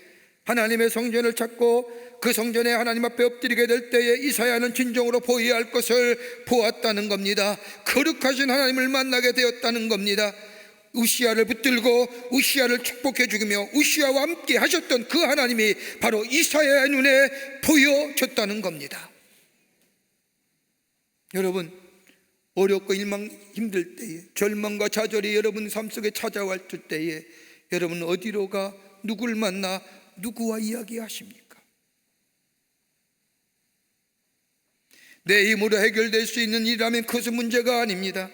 하나님의 성전을 찾고 그 성전에 하나님 앞에 엎드리게 될 때에 이사야는 진정으로 보여야 할 것을 보았다는 겁니다. 거룩하신 하나님을 만나게 되었다는 겁니다. 우시야를 붙들고 우시야를 축복해 주며 우시야와 함께 하셨던 그 하나님이 바로 이사야의 눈에 보여졌다는 겁니다. 여러분, 어렵고 힘들 때에, 절망과 좌절이 여러분 삶 속에 찾아왔을 때에 여러분 어디로 가, 누구를 만나, 누구와 이야기하십니까? 내 힘으로 해결될 수 있는 일이라면 그것은 문제가 아닙니다.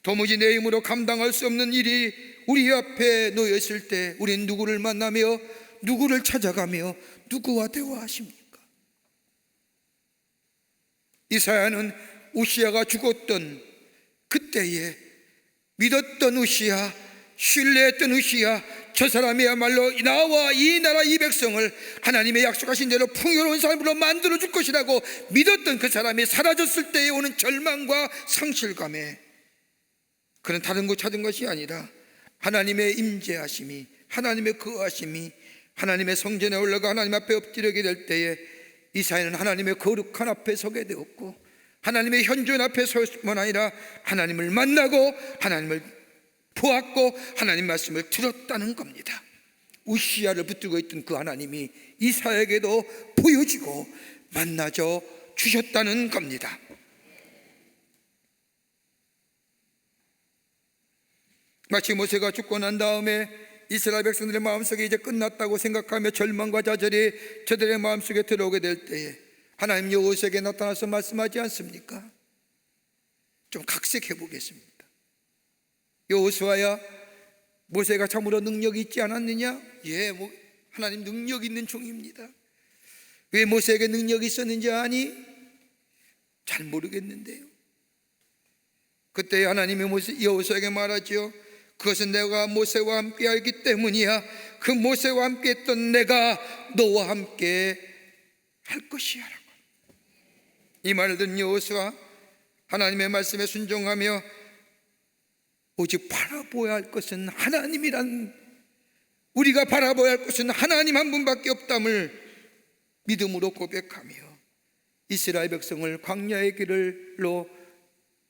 도무지 내 힘으로 감당할 수 없는 일이 우리 앞에 놓였을 때 우리는 누구를 만나며 누구를 찾아가며 누구와 대화하십니까? 이사야는 우시야가 죽었던 그때에 믿었던 우시야, 신뢰했던 우시야, 저 사람이야말로 나와 이 나라 이 백성을 하나님의 약속하신 대로 풍요로운 삶으로 만들어 줄 것이라고 믿었던 그 사람이 사라졌을 때에 오는 절망과 상실감에, 그는 다른 것 찾은 것이 아니라 하나님의 임재하심이, 하나님의 거하심이, 하나님의 성전에 올라가 하나님 앞에 엎드리게 될 때에 이사야는 하나님의 거룩한 앞에 서게 되었고 하나님의 현존 앞에 서뿐만 아니라 하나님을 만나고 하나님을 보았고 하나님 말씀을 들었다는 겁니다. 우시야를 붙들고 있던 그 하나님이 이사야에게도 보여지고 만나져 주셨다는 겁니다. 마치 모세가 죽고 난 다음에 이스라엘 백성들의 마음속에 이제 끝났다고 생각하며 절망과 좌절이 저들의 마음속에 들어오게 될 때에 하나님 여호수아에게 나타나서 말씀하지 않습니까? 좀 각색해 보겠습니다. 여호수아야, 모세가 참으로 능력이 있지 않았느냐? 예, 하나님 능력 있는 종입니다. 왜 모세에게 능력이 있었는지 아니? 잘 모르겠는데요. 그때 하나님이 여호수아에게 말하지요. 그것은 내가 모세와 함께 하기 때문이야. 그 모세와 함께 했던 내가 너와 함께 할 것이야 라고. 이 말을 듣는 여호수아 하나님의 말씀에 순종하며 오직 바라보아야 할 것은 하나님이란, 우리가 바라보아야 할 것은 하나님 한 분밖에 없담을 믿음으로 고백하며 이스라엘 백성을 광야의 길로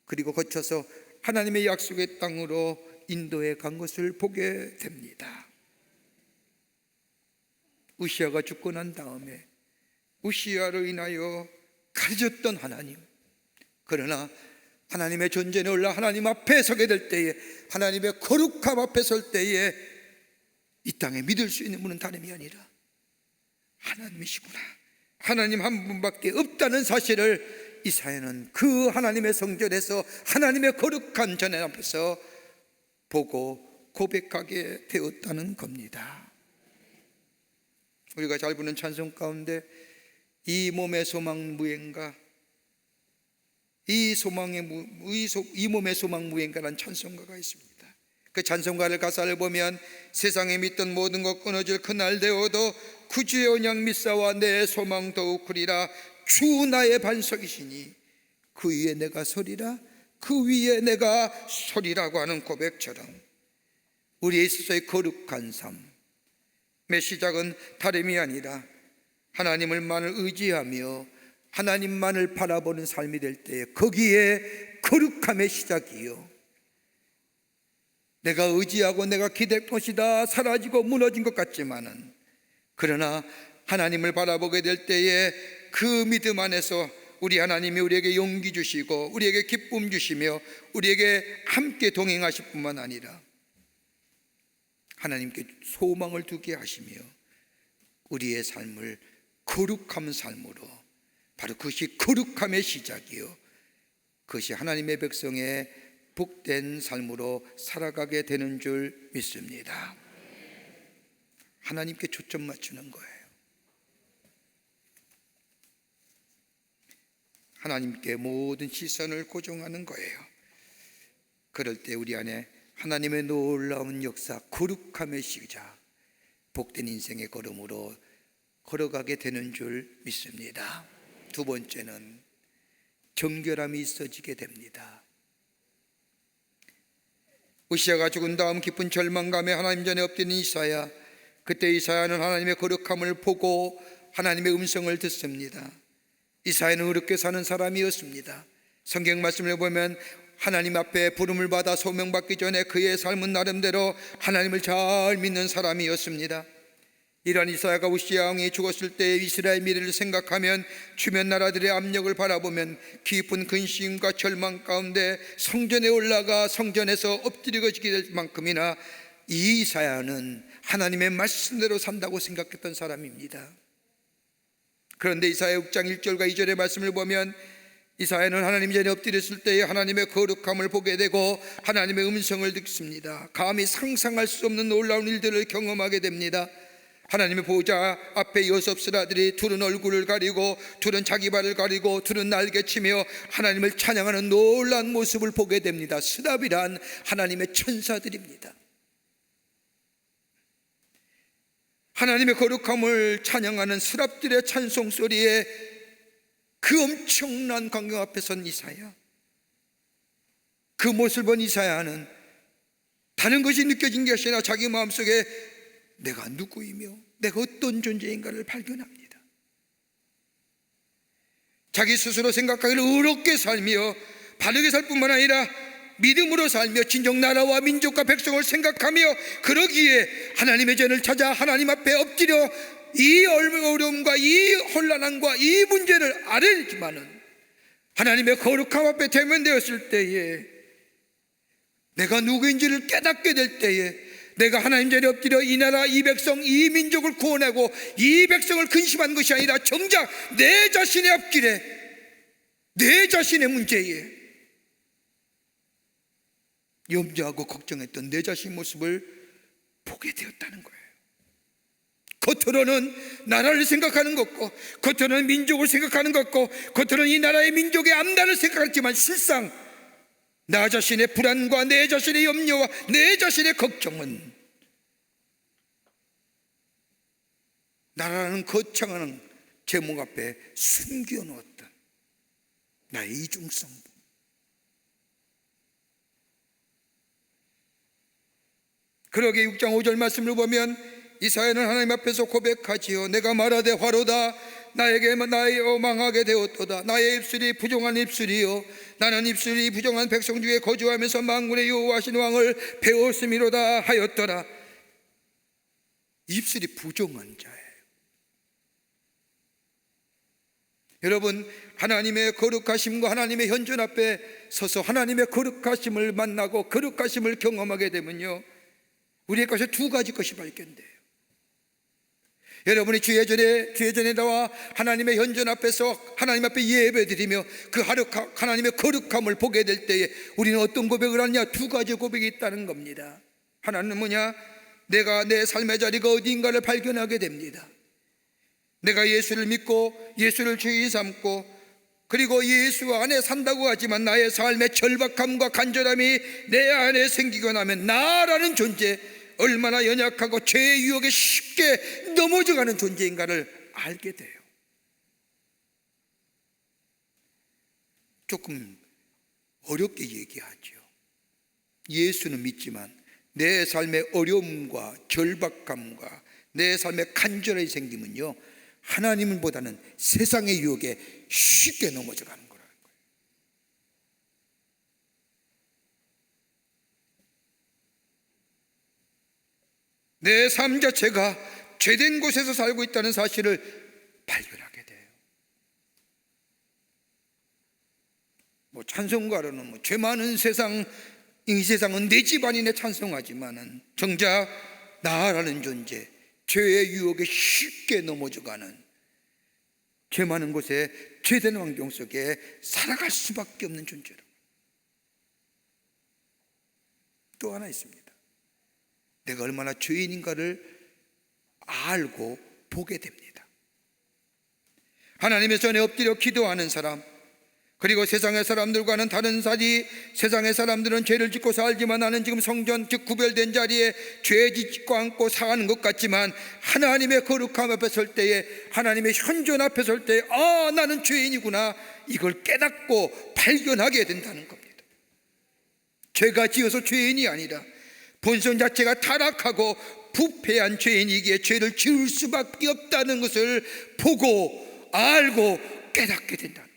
그리고 거쳐서 하나님의 약속의 땅으로 인도해 간 것을 보게 됩니다. 우시아가 죽고 난 다음에 우시아로 인하여 가려졌던 하나님, 그러나 하나님의 존재에 올라 하나님 앞에 서게 될 때에, 하나님의 거룩함 앞에 설 때에 이 땅에 믿을 수 있는 분은 다름이 아니라 하나님이시구나, 하나님 한 분밖에 없다는 사실을 이사야는 그 하나님의 성전에서 하나님의 거룩한 전에 앞에서 보고 고백하게 되었다는 겁니다. 우리가 잘 부르는 찬송 가운데 이 몸의 소망 무엔가, 이 몸의 소망 무엔가라는 찬송가가 있습니다. 그 찬송가를 가사를 보면 세상에 믿던 모든 것 끊어질 그날 되어도 그 주의 언약 믿사와 내 소망 더욱 크리라. 주 나의 반석이시니 그 위에 내가 서리라, 그 위에 내가 서리라고 하는 고백처럼 우리의 있어서의 거룩한 삶의 시작은 다름이 아니라 하나님을만을 의지하며 하나님만을 바라보는 삶이 될 때에 거기에 거룩함의 시작이요, 내가 의지하고 내가 기댈 것이다 사라지고 무너진 것 같지만은, 그러나 하나님을 바라보게 될 때에 그 믿음 안에서 우리 하나님이 우리에게 용기 주시고 우리에게 기쁨 주시며 우리에게 함께 동행하실 뿐만 아니라 하나님께 소망을 두게 하시며 우리의 삶을 거룩한 삶으로, 바로 그것이 거룩함의 시작이요, 그것이 하나님의 백성의 복된 삶으로 살아가게 되는 줄 믿습니다. 하나님께 초점 맞추는 거예요. 하나님께 모든 시선을 고정하는 거예요. 그럴 때 우리 안에 하나님의 놀라운 역사, 거룩함의 시작, 복된 인생의 걸음으로 걸어가게 되는 줄 믿습니다. 두 번째는 정결함이 있어지게 됩니다. 우시아가 죽은 다음 깊은 절망감에 하나님 전에 엎드린 이사야, 그때 이사야는 하나님의 거룩함을 보고 하나님의 음성을 듣습니다. 이사야는 의롭게 사는 사람이었습니다. 성경 말씀을 보면 하나님 앞에 부름을 받아 소명받기 전에 그의 삶은 나름대로 하나님을 잘 믿는 사람이었습니다. 이러한 이사야가 우시아 왕이 죽었을 때 이스라엘 미래를 생각하면 주변 나라들의 압력을 바라보면 깊은 근심과 절망 가운데 성전에 올라가 성전에서 엎드리게 될 만큼이나 이 이사야는 하나님의 말씀대로 산다고 생각했던 사람입니다. 그런데 이사야 6장 1절과 2절의 말씀을 보면 이사야는 하나님 전에 엎드렸을 때에 하나님의 거룩함을 보게 되고 하나님의 음성을 듣습니다. 감히 상상할 수 없는 놀라운 일들을 경험하게 됩니다. 하나님의 보호자 앞에 6스라들이 둘은 얼굴을 가리고 둘은 자기 발을 가리고 둘은 날개치며 하나님을 찬양하는 놀라운 모습을 보게 됩니다. 스랍이란 하나님의 천사들입니다. 하나님의 거룩함을 찬양하는 스랍들의 찬송 소리에 그 엄청난 광경 앞에 선 이사야, 그 모습을 본 이사야는 다른 것이 느껴진 것이 아니라 자기 마음속에 내가 누구이며 내가 어떤 존재인가를 발견합니다. 자기 스스로 생각하기를 의롭게 살며 바르게 살 뿐만 아니라 믿음으로 살며 진정 나라와 민족과 백성을 생각하며 그러기에 하나님의 전을 찾아 하나님 앞에 엎드려 이 어려움과 이 혼란함과 이 문제를 알았지만은 하나님의 거룩함 앞에 대면되었을 때에 내가 누구인지를 깨닫게 될 때에 내가 하나님 전에 엎드려 이 나라 이 백성 이 민족을 구원하고 이 백성을 근심한 것이 아니라 정작 내 자신의 앞길에 내 자신의 문제에 염려하고 걱정했던 내 자신의 모습을 보게 되었다는 거예요. 겉으로는 나라를 생각하는 것고 겉으로는 민족을 생각하는 것고 겉으로는 이 나라의 민족의 암단을 생각했지만 실상 나 자신의 불안과 내 자신의 염려와 내 자신의 걱정은 나라는 거창한 제목 앞에 숨겨놓았던 나의 이중성. 그러게 6장 5절 말씀을 보면 이사야는 하나님 앞에서 고백하지요. 내가 말하되 화로다. 나에게 나의 망하게 되었도다. 나의 입술이 부정한 입술이요 나는 입술이 부정한 백성 중에 거주하면서 만군의 여호와신 왕을 배웠음이로다 하였더라. 입술이 부정한 자예요. 여러분, 하나님의 거룩하심과 하나님의 현존 앞에 서서 하나님의 거룩하심을 만나고 거룩하심을 경험하게 되면요, 우리의 것에 두 가지 것이 발견돼요. 여러분이 주의 전에 나와 하나님의 현존 앞에서 하나님 앞에 예배드리며 그 하나님의 거룩함을 보게 될 때에 우리는 어떤 고백을 하느냐? 두 가지 고백이 있다는 겁니다. 하나는 뭐냐? 내가 내 삶의 자리가 어디인가를 발견하게 됩니다. 내가 예수를 믿고 예수를 주의 삼고 그리고 예수 안에 산다고 하지만 나의 삶의 절박함과 간절함이 내 안에 생기고 나면 나라는 존재, 얼마나 연약하고 죄의 유혹에 쉽게 넘어져가는 존재인가를 알게 돼요. 조금 어렵게 얘기하죠. 예수는 믿지만 내 삶의 어려움과 절박함과 내 삶의 간절함이 생기면요, 하나님보다는 세상의 유혹에 쉽게 넘어져가는 거라는 거예요. 내 삶 자체가 죄된 곳에서 살고 있다는 사실을 발견하게 돼요. 찬송가로는 죄 많은 세상, 이 세상은 내 집안인에 찬송하지만은 정작 나라는 존재, 죄의 유혹에 쉽게 넘어져가는, 죄 많은 곳에 죄된 환경 속에 살아갈 수밖에 없는 존재로. 또 하나 있습니다. 내가 얼마나 죄인인가를 알고 보게 됩니다. 하나님의 전에 엎드려 기도하는 사람, 그리고 세상의 사람들과는 다른 사이, 세상의 사람들은 죄를 짓고 살지만 나는 지금 성전, 즉 구별된 자리에 죄 짓고 않고 사는 것 같지만 하나님의 거룩함 앞에 설 때에, 하나님의 현존 앞에 설 때에 나는 죄인이구나, 이걸 깨닫고 발견하게 된다는 겁니다. 죄가 지어서 죄인이 아니라 본성 자체가 타락하고 부패한 죄인이기에 죄를 지을 수밖에 없다는 것을 보고 알고 깨닫게 된다는 거예요.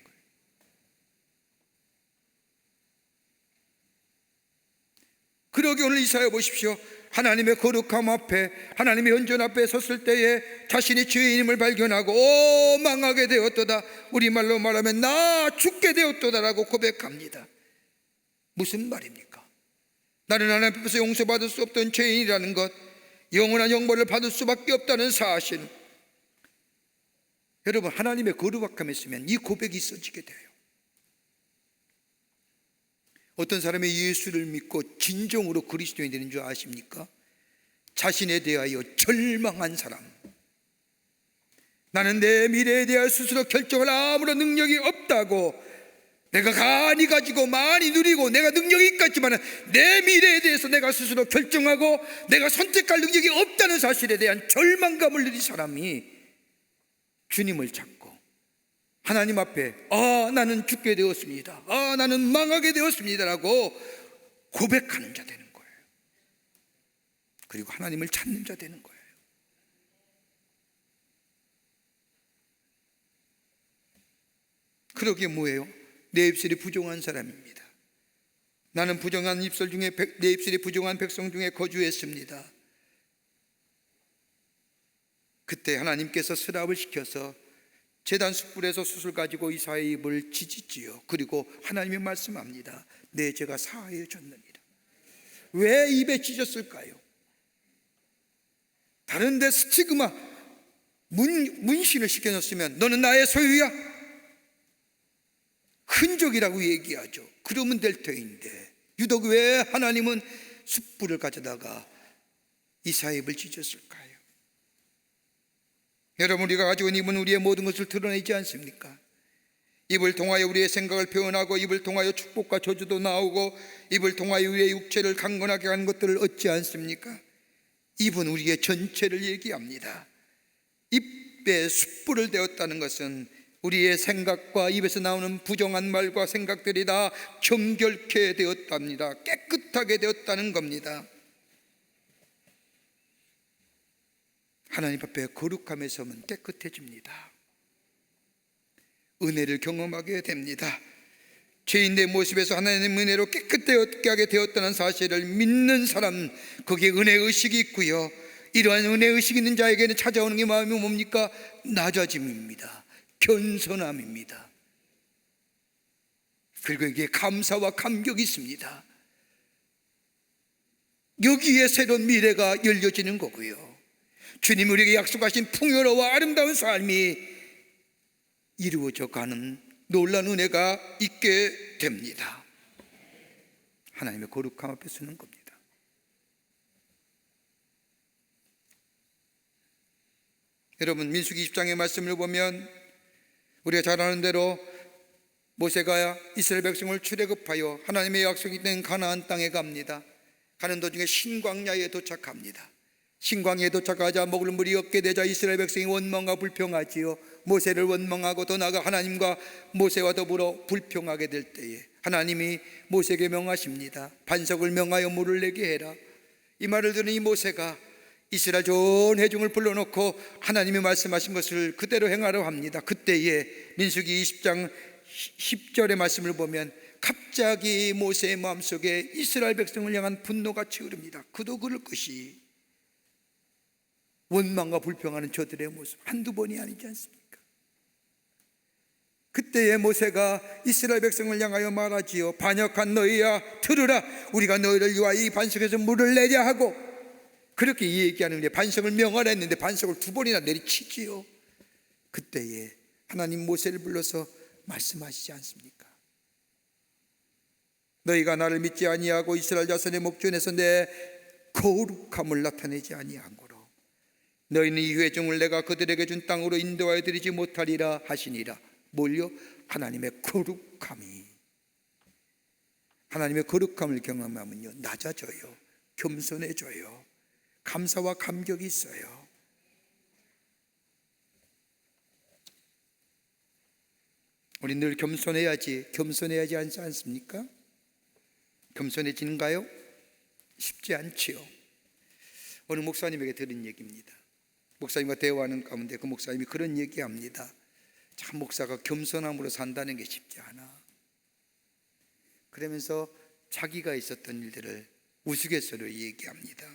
그러기 오늘 이사야 보십시오. 하나님의 거룩함 앞에, 하나님의 현존 앞에 섰을 때에 자신이 죄인임을 발견하고 망하게 되었도다, 우리말로 말하면 나 죽게 되었도다라고 고백합니다. 무슨 말입니까? 나는 하나님 앞에서 용서받을 수 없던 죄인이라는 것, 영원한 형벌을 받을 수밖에 없다는 사실. 여러분, 하나님의 거룩함에 있으면 이 고백이 있어지게 돼요. 어떤 사람이 예수를 믿고 진정으로 그리스도인이 되는 줄 아십니까? 자신에 대하여 절망한 사람, 나는 내 미래에 대하여 스스로 결정할 아무런 능력이 없다고, 내가 많이 가지고 많이 누리고 내가 능력이 있겠지만 내 미래에 대해서 내가 스스로 결정하고 내가 선택할 능력이 없다는 사실에 대한 절망감을 누린 사람이 주님을 찾고 하나님 앞에 나는 죽게 되었습니다, 나는 망하게 되었습니다 라고 고백하는 자 되는 거예요. 그리고 하나님을 찾는 자 되는 거예요. 그러게 뭐예요? 내 입술이 부정한 사람입니다. 나는 부정한 입술 중에 내 입술이 부정한 백성 중에 거주했습니다. 그때 하나님께서 스랍을 시켜서 제단 숯불에서 숯을 가지고 이사야의 입을 찢었지요. 그리고 하나님이 말씀합니다. 내 죄가 사하여 졌느니라. 왜 입에 찢었을까요? 다른 데 스티그마, 문신을 시켜놨으면 너는 나의 소유야, 흔적이라고 얘기하죠. 그러면 될 터인데 유독 왜 하나님은 숯불을 가져다가 이사야의 입을 찢었을까요? 여러분, 우리가 가지고 있는 입은 우리의 모든 것을 드러내지 않습니까? 입을 통하여 우리의 생각을 표현하고 입을 통하여 축복과 저주도 나오고 입을 통하여 우리의 육체를 강건하게 하는 것들을 얻지 않습니까? 입은 우리의 전체를 얘기합니다. 입에 숯불을 대었다는 것은 우리의 생각과 입에서 나오는 부정한 말과 생각들이 다 정결케 되었답니다. 깨끗하게 되었다는 겁니다. 하나님 앞에 거룩함에 서면 깨끗해집니다. 은혜를 경험하게 됩니다. 죄인의 모습에서 하나님의 은혜로 깨끗하게 하게 되었다는 사실을 믿는 사람, 거기에 은혜의식이 있고요, 이러한 은혜의식이 있는 자에게는 찾아오는 게 마음이 뭡니까? 낮아짐입니다. 겸손함입니다. 그리고 이게 감사와 감격이 있습니다. 여기에 새로운 미래가 열려지는 거고요, 주님이 우리에게 약속하신 풍요로워 아름다운 삶이 이루어져 가는 놀라운 은혜가 있게 됩니다. 하나님의 거룩함 앞에 서는 겁니다. 여러분, 민수기 20장의 말씀을 보면 우리가 잘 아는 대로 모세가 이스라엘 백성을 출애굽하여 하나님의 약속이 된 가나안 땅에 갑니다. 가는 도중에 신광야에 도착합니다. 신광야에 도착하자 먹을 물이 없게 되자 이스라엘 백성이 원망과 불평하지요. 모세를 원망하고 더 나아가 하나님과 모세와 더불어 불평하게 될 때에 하나님이 모세에게 명하십니다. 반석을 명하여 물을 내게 해라. 이 말을 들은 이 모세가 이스라엘 전 회중을 불러놓고 하나님이 말씀하신 것을 그대로 행하려 합니다. 그때에 민수기 20장 10절의 말씀을 보면 갑자기 모세의 마음속에 이스라엘 백성을 향한 분노가 치우릅니다. 그도 그럴 것이 원망과 불평하는 저들의 모습 한두 번이 아니지 않습니까? 그때에 모세가 이스라엘 백성을 향하여 말하지요. 반역한 너희야 들으라. 우리가 너희를 위하여 이 반석에서 물을 내려 하고, 그렇게 얘기하는데 반석을 명하라 했는데 반석을 두 번이나 내리치지요. 그때에 하나님 모세를 불러서 말씀하시지 않습니까? 너희가 나를 믿지 아니하고 이스라엘 자손의 목전에서 내 거룩함을 나타내지 아니한 거로 너희는 이 회중을 내가 그들에게 준 땅으로 인도하여 드리지 못하리라 하시니라. 뭘요? 하나님의 거룩함이, 하나님의 거룩함을 경험하면요 낮아져요, 겸손해져요, 감사와 감격이 있어요. 우리 늘 겸손해야지 하지 않습니까? 겸손해지는가요? 쉽지 않지요. 어느 목사님에게 들은 얘기입니다. 목사님과 대화하는 가운데 그 목사님이 그런 얘기합니다. 참, 목사가 겸손함으로 산다는 게 쉽지 않아. 그러면서 자기가 있었던 일들을 우스갯소리로 얘기합니다.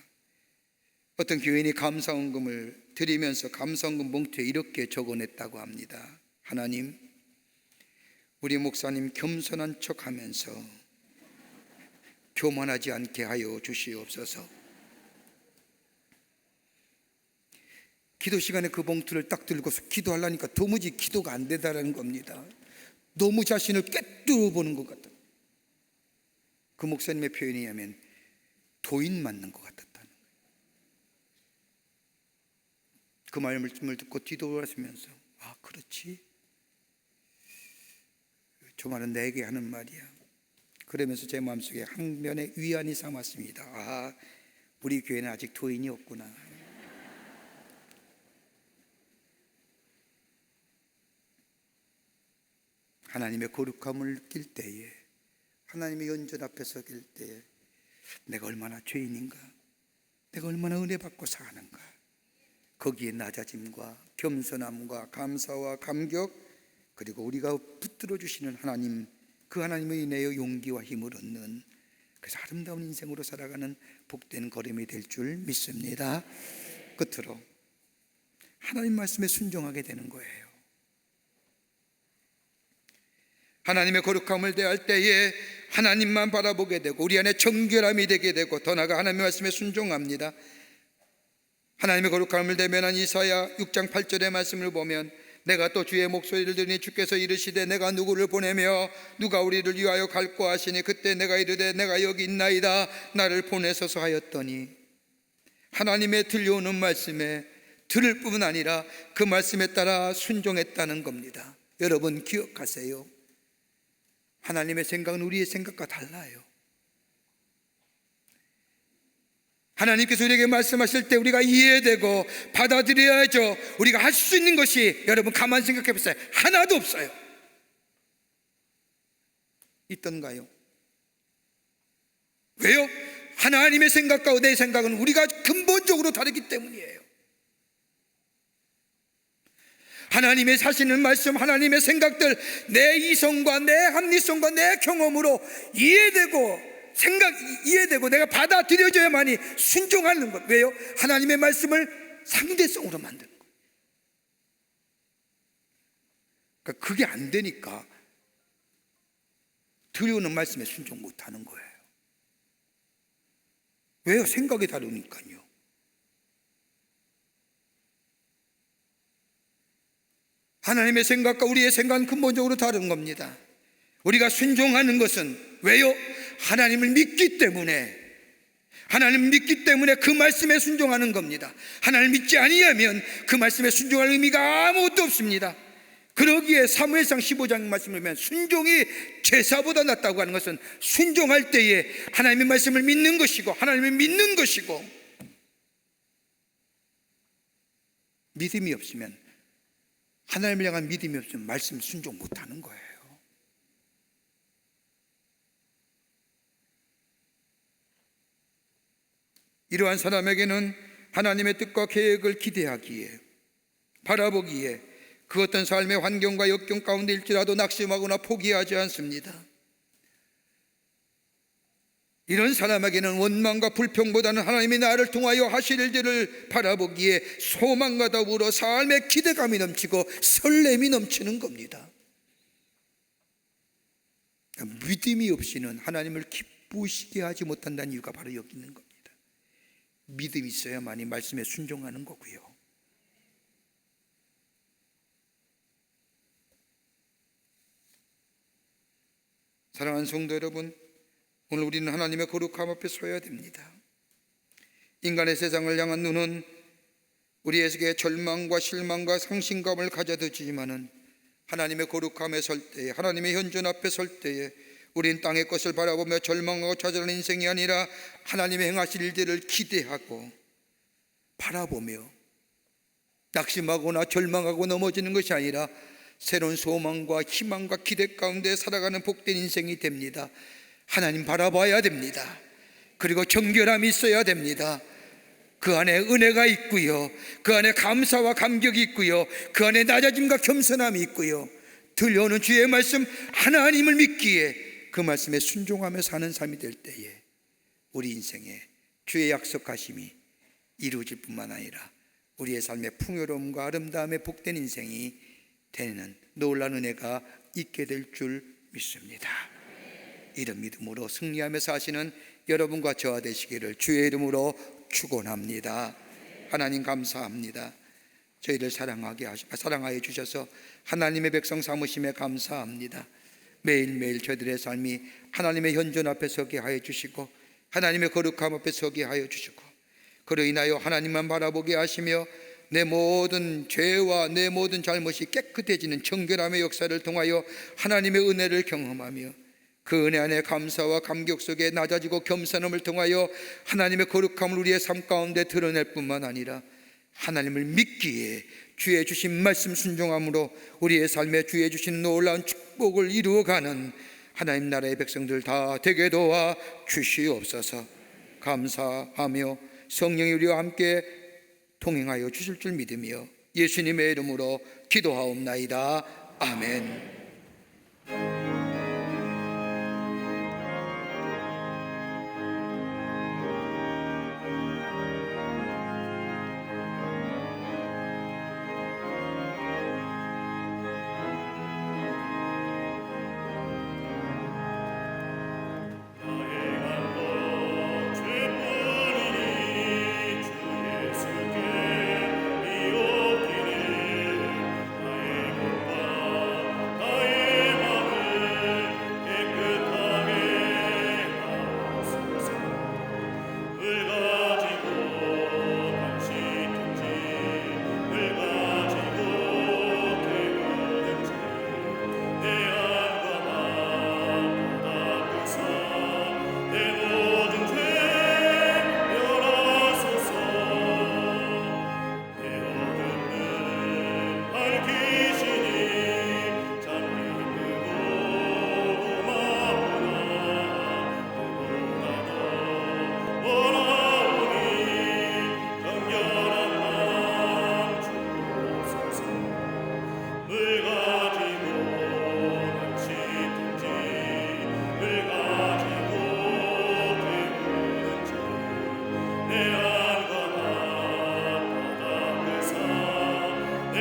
어떤 교인이 감사원금을 드리면서 감사원금 봉투에 이렇게 적어냈다고 합니다. 하나님, 우리 목사님 겸손한 척하면서 교만하지 않게 하여 주시옵소서. 기도 시간에 그 봉투를 딱 들고서 기도하려니까 도무지 기도가 안 되다라는 겁니다. 너무 자신을 꿰뚫어 보는 것 같다. 그 목사님의 표현에 의하면 도인 맞는 것 같았다는 거예요. 그 말씀을 듣고 뒤돌아서면서 아, 그렇지, 저 말은 내게 하는 말이야. 그러면서 제 마음속에 한 면의 위안이 삼았습니다. 아, 우리 교회는 아직 도인이 없구나. 하나님의 거룩함을 느낄 때에, 하나님의 연전 앞에 서길 때에 내가 얼마나 죄인인가, 내가 얼마나 은혜 받고 사는가, 거기에 낮아짐과 겸손함과 감사와 감격, 그리고 우리가 붙들어 주시는 하나님, 그 하나님의 인하여 용기와 힘을 얻는, 그래서 아름다운 인생으로 살아가는 복된 걸음이 될 줄 믿습니다. 끝으로 하나님 말씀에 순종하게 되는 거예요. 하나님의 거룩함을 대할 때에 하나님만 바라보게 되고 우리 안에 정결함이 되게 되고 더 나아가 하나님의 말씀에 순종합니다. 하나님의 거룩함을 대면한 이사야 6장 8절의 말씀을 보면 내가 또 주의 목소리를 들으니 주께서 이르시되 내가 누구를 보내며 누가 우리를 위하여 갈고 하시니 그때 내가 이르되 내가 여기 있나이다 나를 보내소서 하였더니, 하나님의 들려오는 말씀에 들을 뿐만 아니라 그 말씀에 따라 순종했다는 겁니다. 여러분 기억하세요. 하나님의 생각은 우리의 생각과 달라요. 하나님께서 우리에게 말씀하실 때 우리가 이해되고 받아들여야죠. 우리가 할 수 있는 것이, 여러분 가만 생각해 보세요, 하나도 없어요. 있던가요? 왜요? 하나님의 생각과 내 생각은 우리가 근본적으로 다르기 때문이에요. 하나님의 사시는 말씀, 하나님의 생각들, 내 이성과 내 합리성과 내 경험으로 이해되고 내가 받아들여져야만이 순종하는 것. 왜요? 하나님의 말씀을 상대성으로 만드는 거예요. 그러니까 그게 안 되니까 들려오는 말씀에 순종 못하는 거예요. 왜요? 생각이 다르니까요. 하나님의 생각과 우리의 생각은 근본적으로 다른 겁니다. 우리가 순종하는 것은 왜요? 하나님을 믿기 때문에, 하나님을 믿기 때문에 그 말씀에 순종하는 겁니다. 하나님을 믿지 아니하면 그 말씀에 순종할 의미가 아무것도 없습니다. 그러기에 사무엘상 15장 말씀을 보면 순종이 제사보다 낫다고 하는 것은 순종할 때에 하나님의 말씀을 믿는 것이고, 하나님을 믿는 것이고, 믿음이 없으면, 하나님을 향한 믿음이 없으면 말씀 순종 못하는 거예요. 이러한 사람에게는 하나님의 뜻과 계획을 기대하기에, 바라보기에 그 어떤 삶의 환경과 역경 가운데 일지라도 낙심하거나 포기하지 않습니다. 이런 사람에게는 원망과 불평보다는 하나님이 나를 통하여 하실 일들을 바라보기에 소망과 더불어 삶의 기대감이 넘치고 설렘이 넘치는 겁니다. 믿음이 없이는 하나님을 기쁘시게 하지 못한다는 이유가 바로 여기 있는 겁니다. 믿음이 있어야만이 말씀에 순종하는 거고요. 사랑하는 성도 여러분, 오늘 우리는 하나님의 거룩함 앞에 서야 됩니다. 인간의 세상을 향한 눈은 우리에게 절망과 실망과 상심감을 가져다주지만은 하나님의 거룩함에 설 때에, 하나님의 현존 앞에 설 때에 우린 땅의 것을 바라보며 절망하고 좌절하는 인생이 아니라 하나님의 행하실 일들을 기대하고 바라보며 낙심하거나 절망하고 넘어지는 것이 아니라 새로운 소망과 희망과 기대 가운데 살아가는 복된 인생이 됩니다. 하나님 바라봐야 됩니다. 그리고 정결함이 있어야 됩니다. 그 안에 은혜가 있고요, 그 안에 감사와 감격이 있고요, 그 안에 낮아짐과 겸손함이 있고요, 들려오는 주의 말씀 하나님을 믿기에 그 말씀에 순종하며 사는 삶이 될 때에 우리 인생에 주의 약속하심이 이루어질 뿐만 아니라 우리의 삶의 풍요로움과 아름다움에 복된 인생이 되는 놀라운 은혜가 있게 될 줄 믿습니다. 이런 믿음으로 승리하며 사시는 여러분과 저와 되시기를 주의 이름으로 축원합니다. 하나님 감사합니다. 저희를 사랑하여 주셔서 하나님의 백성 삼으심에 감사합니다. 매일매일 저희들의 삶이 하나님의 현존 앞에 서게 하여 주시고 하나님의 거룩함 앞에 서게 하여 주시고 그로 인하여 하나님만 바라보게 하시며 내 모든 죄와 내 모든 잘못이 깨끗해지는 정결함의 역사를 통하여 하나님의 은혜를 경험하며 그 은혜 안에 감사와 감격 속에 낮아지고 겸손함을 통하여 하나님의 거룩함을 우리의 삶 가운데 드러낼 뿐만 아니라 하나님을 믿기에 주의 주신 말씀 순종함으로 우리의 삶에 주의 주신 놀라운 축복을 이루어가는 하나님 나라의 백성들 다 되게 도와 주시옵소서. 감사하며 성령이 우리와 함께 동행하여 주실 줄 믿으며 예수님의 이름으로 기도하옵나이다. 아멘. 나의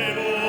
가지고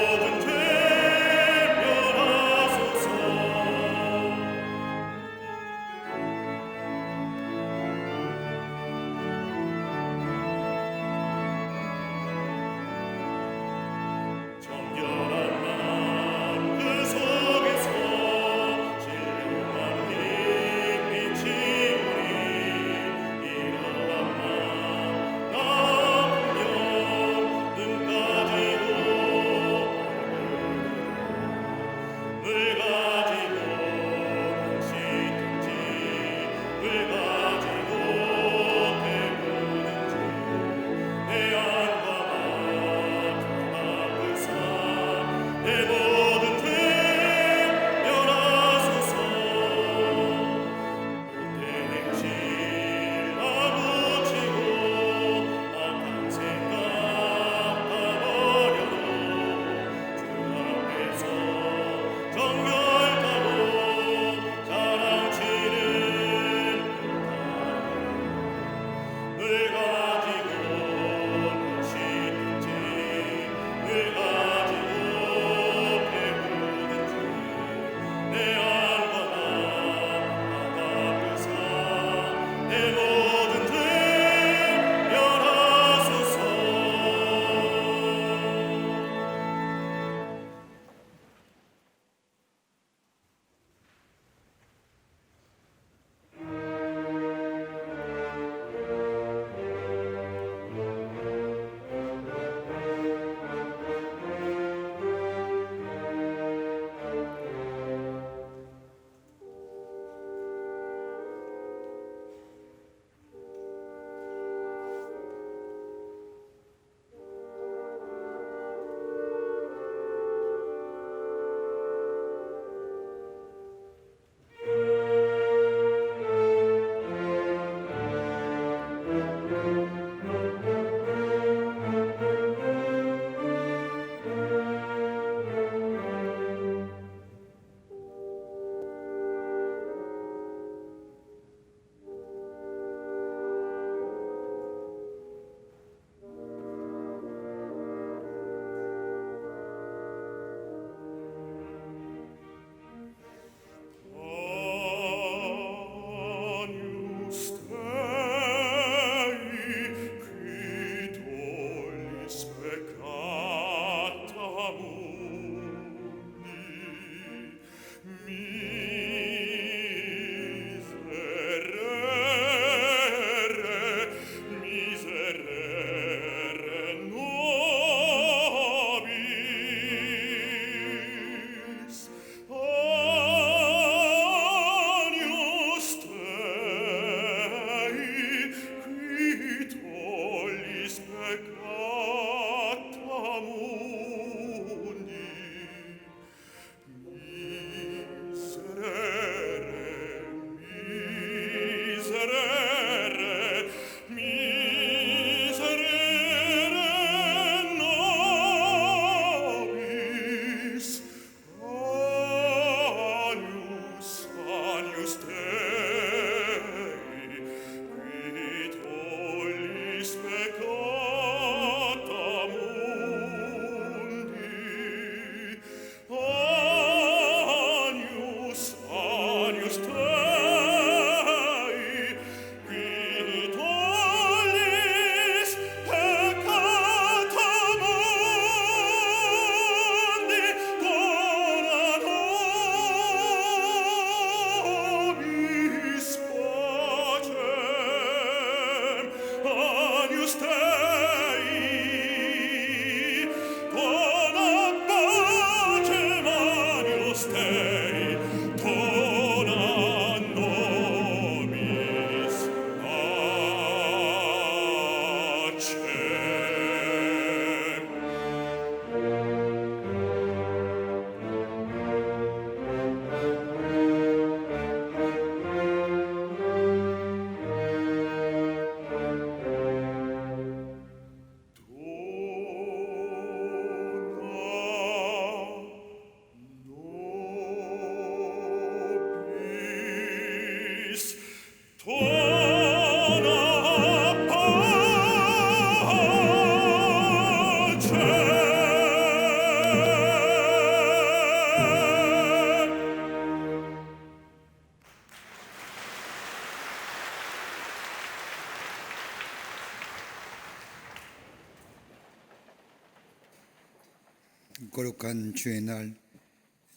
거룩한 주의 날,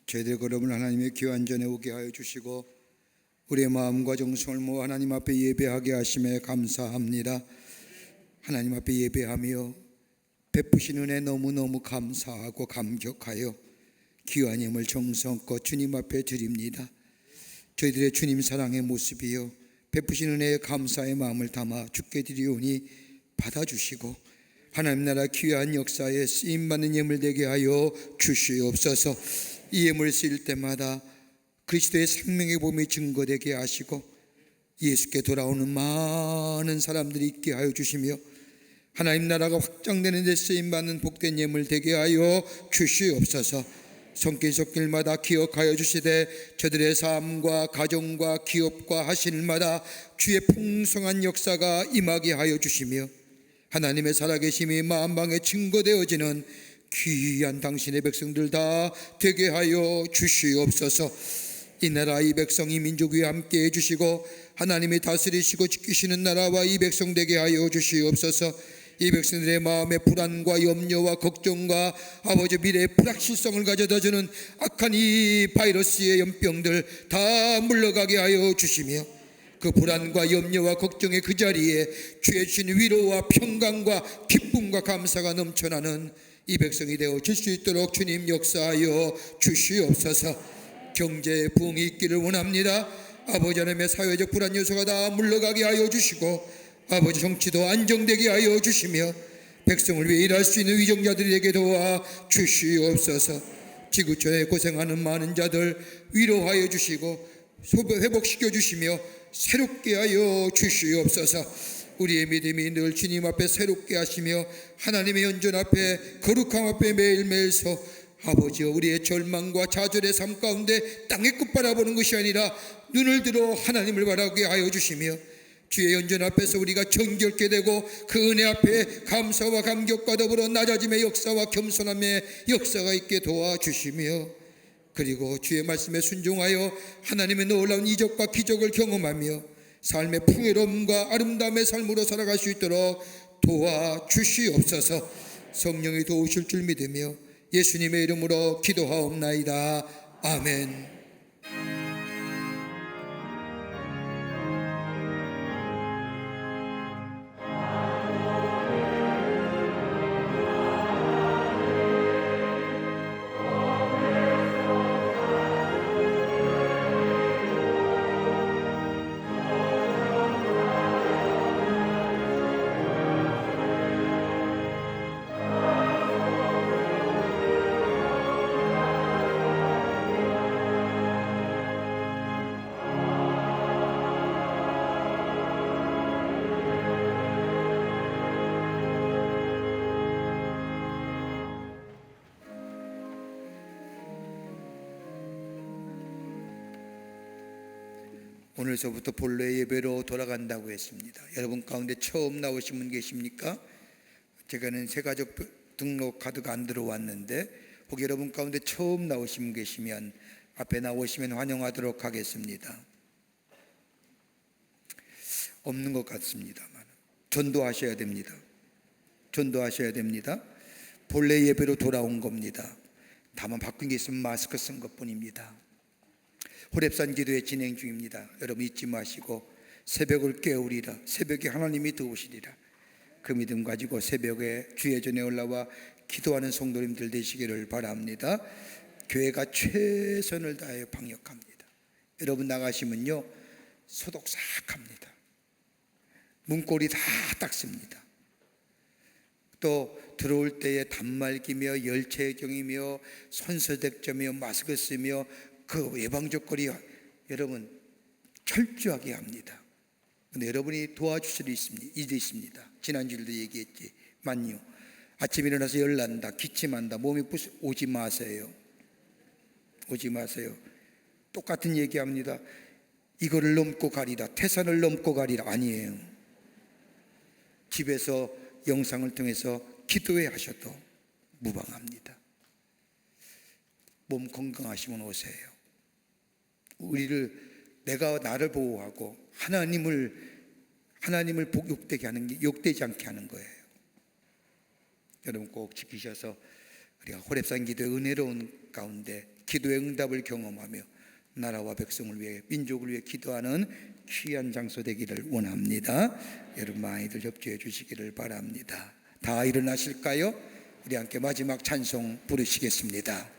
저희들 걸음을 하나님의 귀한 전에 오게 하여 주시고 우리의 마음과 정성을 모아 하나님 앞에 예배하게 하심에 감사합니다. 하나님 앞에 예배하며 베푸신 은혜 너무너무 감사하고 감격하여 귀한 힘을 정성껏 주님 앞에 드립니다. 저희들의 주님 사랑의 모습이요 베푸신 은혜에 감사의 마음을 담아 주께 드리오니 받아주시고 하나님 나라 귀한 역사에 쓰임받는 예물 되게 하여 주시옵소서. 이 예물 쓰일 때마다 그리스도의 생명의 몸이 증거되게 하시고 예수께 돌아오는 많은 사람들이 있게 하여 주시며 하나님 나라가 확장되는 데 쓰임받는 복된 예물 되게 하여 주시옵소서. 손길 손길마다 기억하여 주시되 저들의 삶과 가정과 기업과 하실 일마다 주의 풍성한 역사가 임하게 하여 주시며 하나님의 살아계심이 만방에 증거되어지는 귀한 당신의 백성들 다 되게 하여 주시옵소서. 이 나라 이 백성 이 민족 위에 함께 해주시고 하나님이 다스리시고 지키시는 나라와 이 백성 되게 하여 주시옵소서. 이 백성들의 마음에 불안과 염려와 걱정과 아버지 미래의 불확실성을 가져다주는 악한 이 바이러스의 연병들 다 물러가게 하여 주시며 그 불안과 염려와 걱정의 그 자리에 주의 주신 위로와 평강과 기쁨과 감사가 넘쳐나는 이 백성이 되어질 수 있도록 주님 역사하여 주시옵소서. 경제에 부흥이 있기를 원합니다. 아버지 하나님의 사회적 불안 요소가 다 물러가게 하여 주시고 아버지 정치도 안정되게 하여 주시며 백성을 위해 일할 수 있는 위정자들에게 도와 주시옵소서. 지구촌에 고생하는 많은 자들 위로하여 주시고 회복시켜 주시며 새롭게 하여 주시옵소서. 우리의 믿음이 늘 주님 앞에 새롭게 하시며 하나님의 연전 앞에 거룩함 앞에 매일매일 서 아버지여 우리의 절망과 좌절의 삶 가운데 땅의 끝 바라보는 것이 아니라 눈을 들어 하나님을 바라게 하여 주시며 주의 연전 앞에서 우리가 정결케 되고 그 은혜 앞에 감사와 감격과 더불어 낮아짐의 역사와 겸손함의 역사가 있게 도와주시며 그리고 주의 말씀에 순종하여 하나님의 놀라운 이적과 기적을 경험하며 삶의 풍요로움과 아름다움의 삶으로 살아갈 수 있도록 도와주시옵소서. 성령이 도우실 줄 믿으며 예수님의 이름으로 기도하옵나이다. 아멘. 오늘서부터 본래 예배로 돌아간다고 했습니다. 여러분 가운데 처음 나오신 분 계십니까? 제가는 새가족 등록 카드가 안 들어왔는데 혹 여러분 가운데 처음 나오신 분 계시면 앞에 나오시면 환영하도록 하겠습니다. 없는 것 같습니다만 전도하셔야 됩니다. 전도하셔야 됩니다. 본래 예배로 돌아온 겁니다. 다만 바뀐 게 있으면 마스크 쓴 것뿐입니다. 호렙산 기도회 진행 중입니다. 여러분 잊지 마시고 새벽을 깨우리라. 새벽에 하나님이 도우시리라. 그 믿음 가지고 새벽에 주의 전에 올라와 기도하는 성도님들 되시기를 바랍니다. 교회가 최선을 다해 방역합니다. 여러분 나가시면요 소독 싹 합니다. 문고리 다 닦습니다. 또 들어올 때에 단말기며 열체경이며 손소독점이며 마스크 쓰며 그 예방적 거리 여러분 철저하게 합니다. 근데 여러분이 도와주실 일이 있습니다. 지난주에도 얘기했지만요. 아침에 일어나서 열난다, 기침한다, 몸이 오지 마세요. 오지 마세요. 똑같은 얘기합니다. 이거를 넘고 가리라, 태산을 넘고 가리라 아니에요. 집에서 영상을 통해서 기도회 하셔도 무방합니다. 몸 건강하시면 오세요. 내가 나를 보호하고 하나님을 욕되지 않게 하는 거예요. 여러분 꼭 지키셔서 우리가 호렙산 기도의 은혜로운 가운데 기도의 응답을 경험하며 나라와 백성을 위해 민족을 위해 기도하는 귀한 장소 되기를 원합니다. 여러분 많이들 협조해 주시기를 바랍니다. 다 일어나실까요? 우리 함께 마지막 찬송 부르시겠습니다.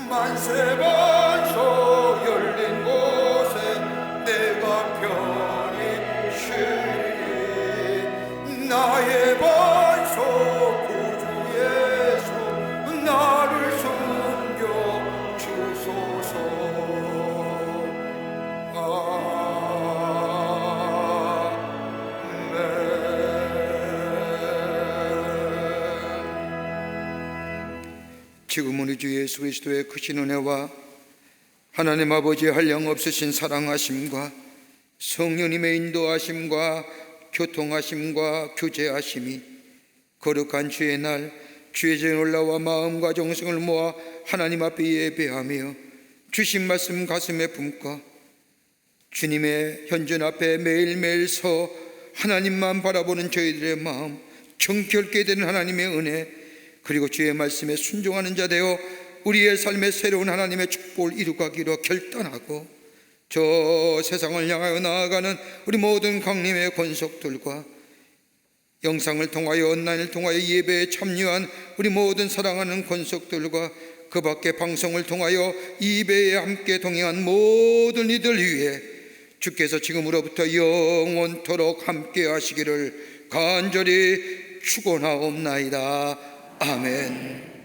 만세반석 열린 곳에 내가 편히 쉬리. 나의 반석 구주 예수 나를 숨겨 주소서. 지금은 우리 주 예수 그리스도의 크신 은혜와 하나님 아버지의 한량없으신 사랑하심과 성령님의 인도하심과 교통하심과 교제하심이 거룩한 주의 날 주의 전에 올라와 마음과 정성을 모아 하나님 앞에 예배하며 주신 말씀 가슴에 품고 주님의 현존 앞에 매일매일 서 하나님만 바라보는 저희들의 마음 정결케 되는 하나님의 은혜, 그리고 주의 말씀에 순종하는 자 되어 우리의 삶의 새로운 하나님의 축복을 이루가기로 결단하고 저 세상을 향하여 나아가는 우리 모든 강림의 권속들과 영상을 통하여 온라인을 통하여 예배에 참여한 우리 모든 사랑하는 권속들과 그 밖에 방송을 통하여 이 예배에 함께 동행한 모든 이들 위해 주께서 지금으로부터 영원토록 함께 하시기를 간절히 축원하옵나이다. 아멘.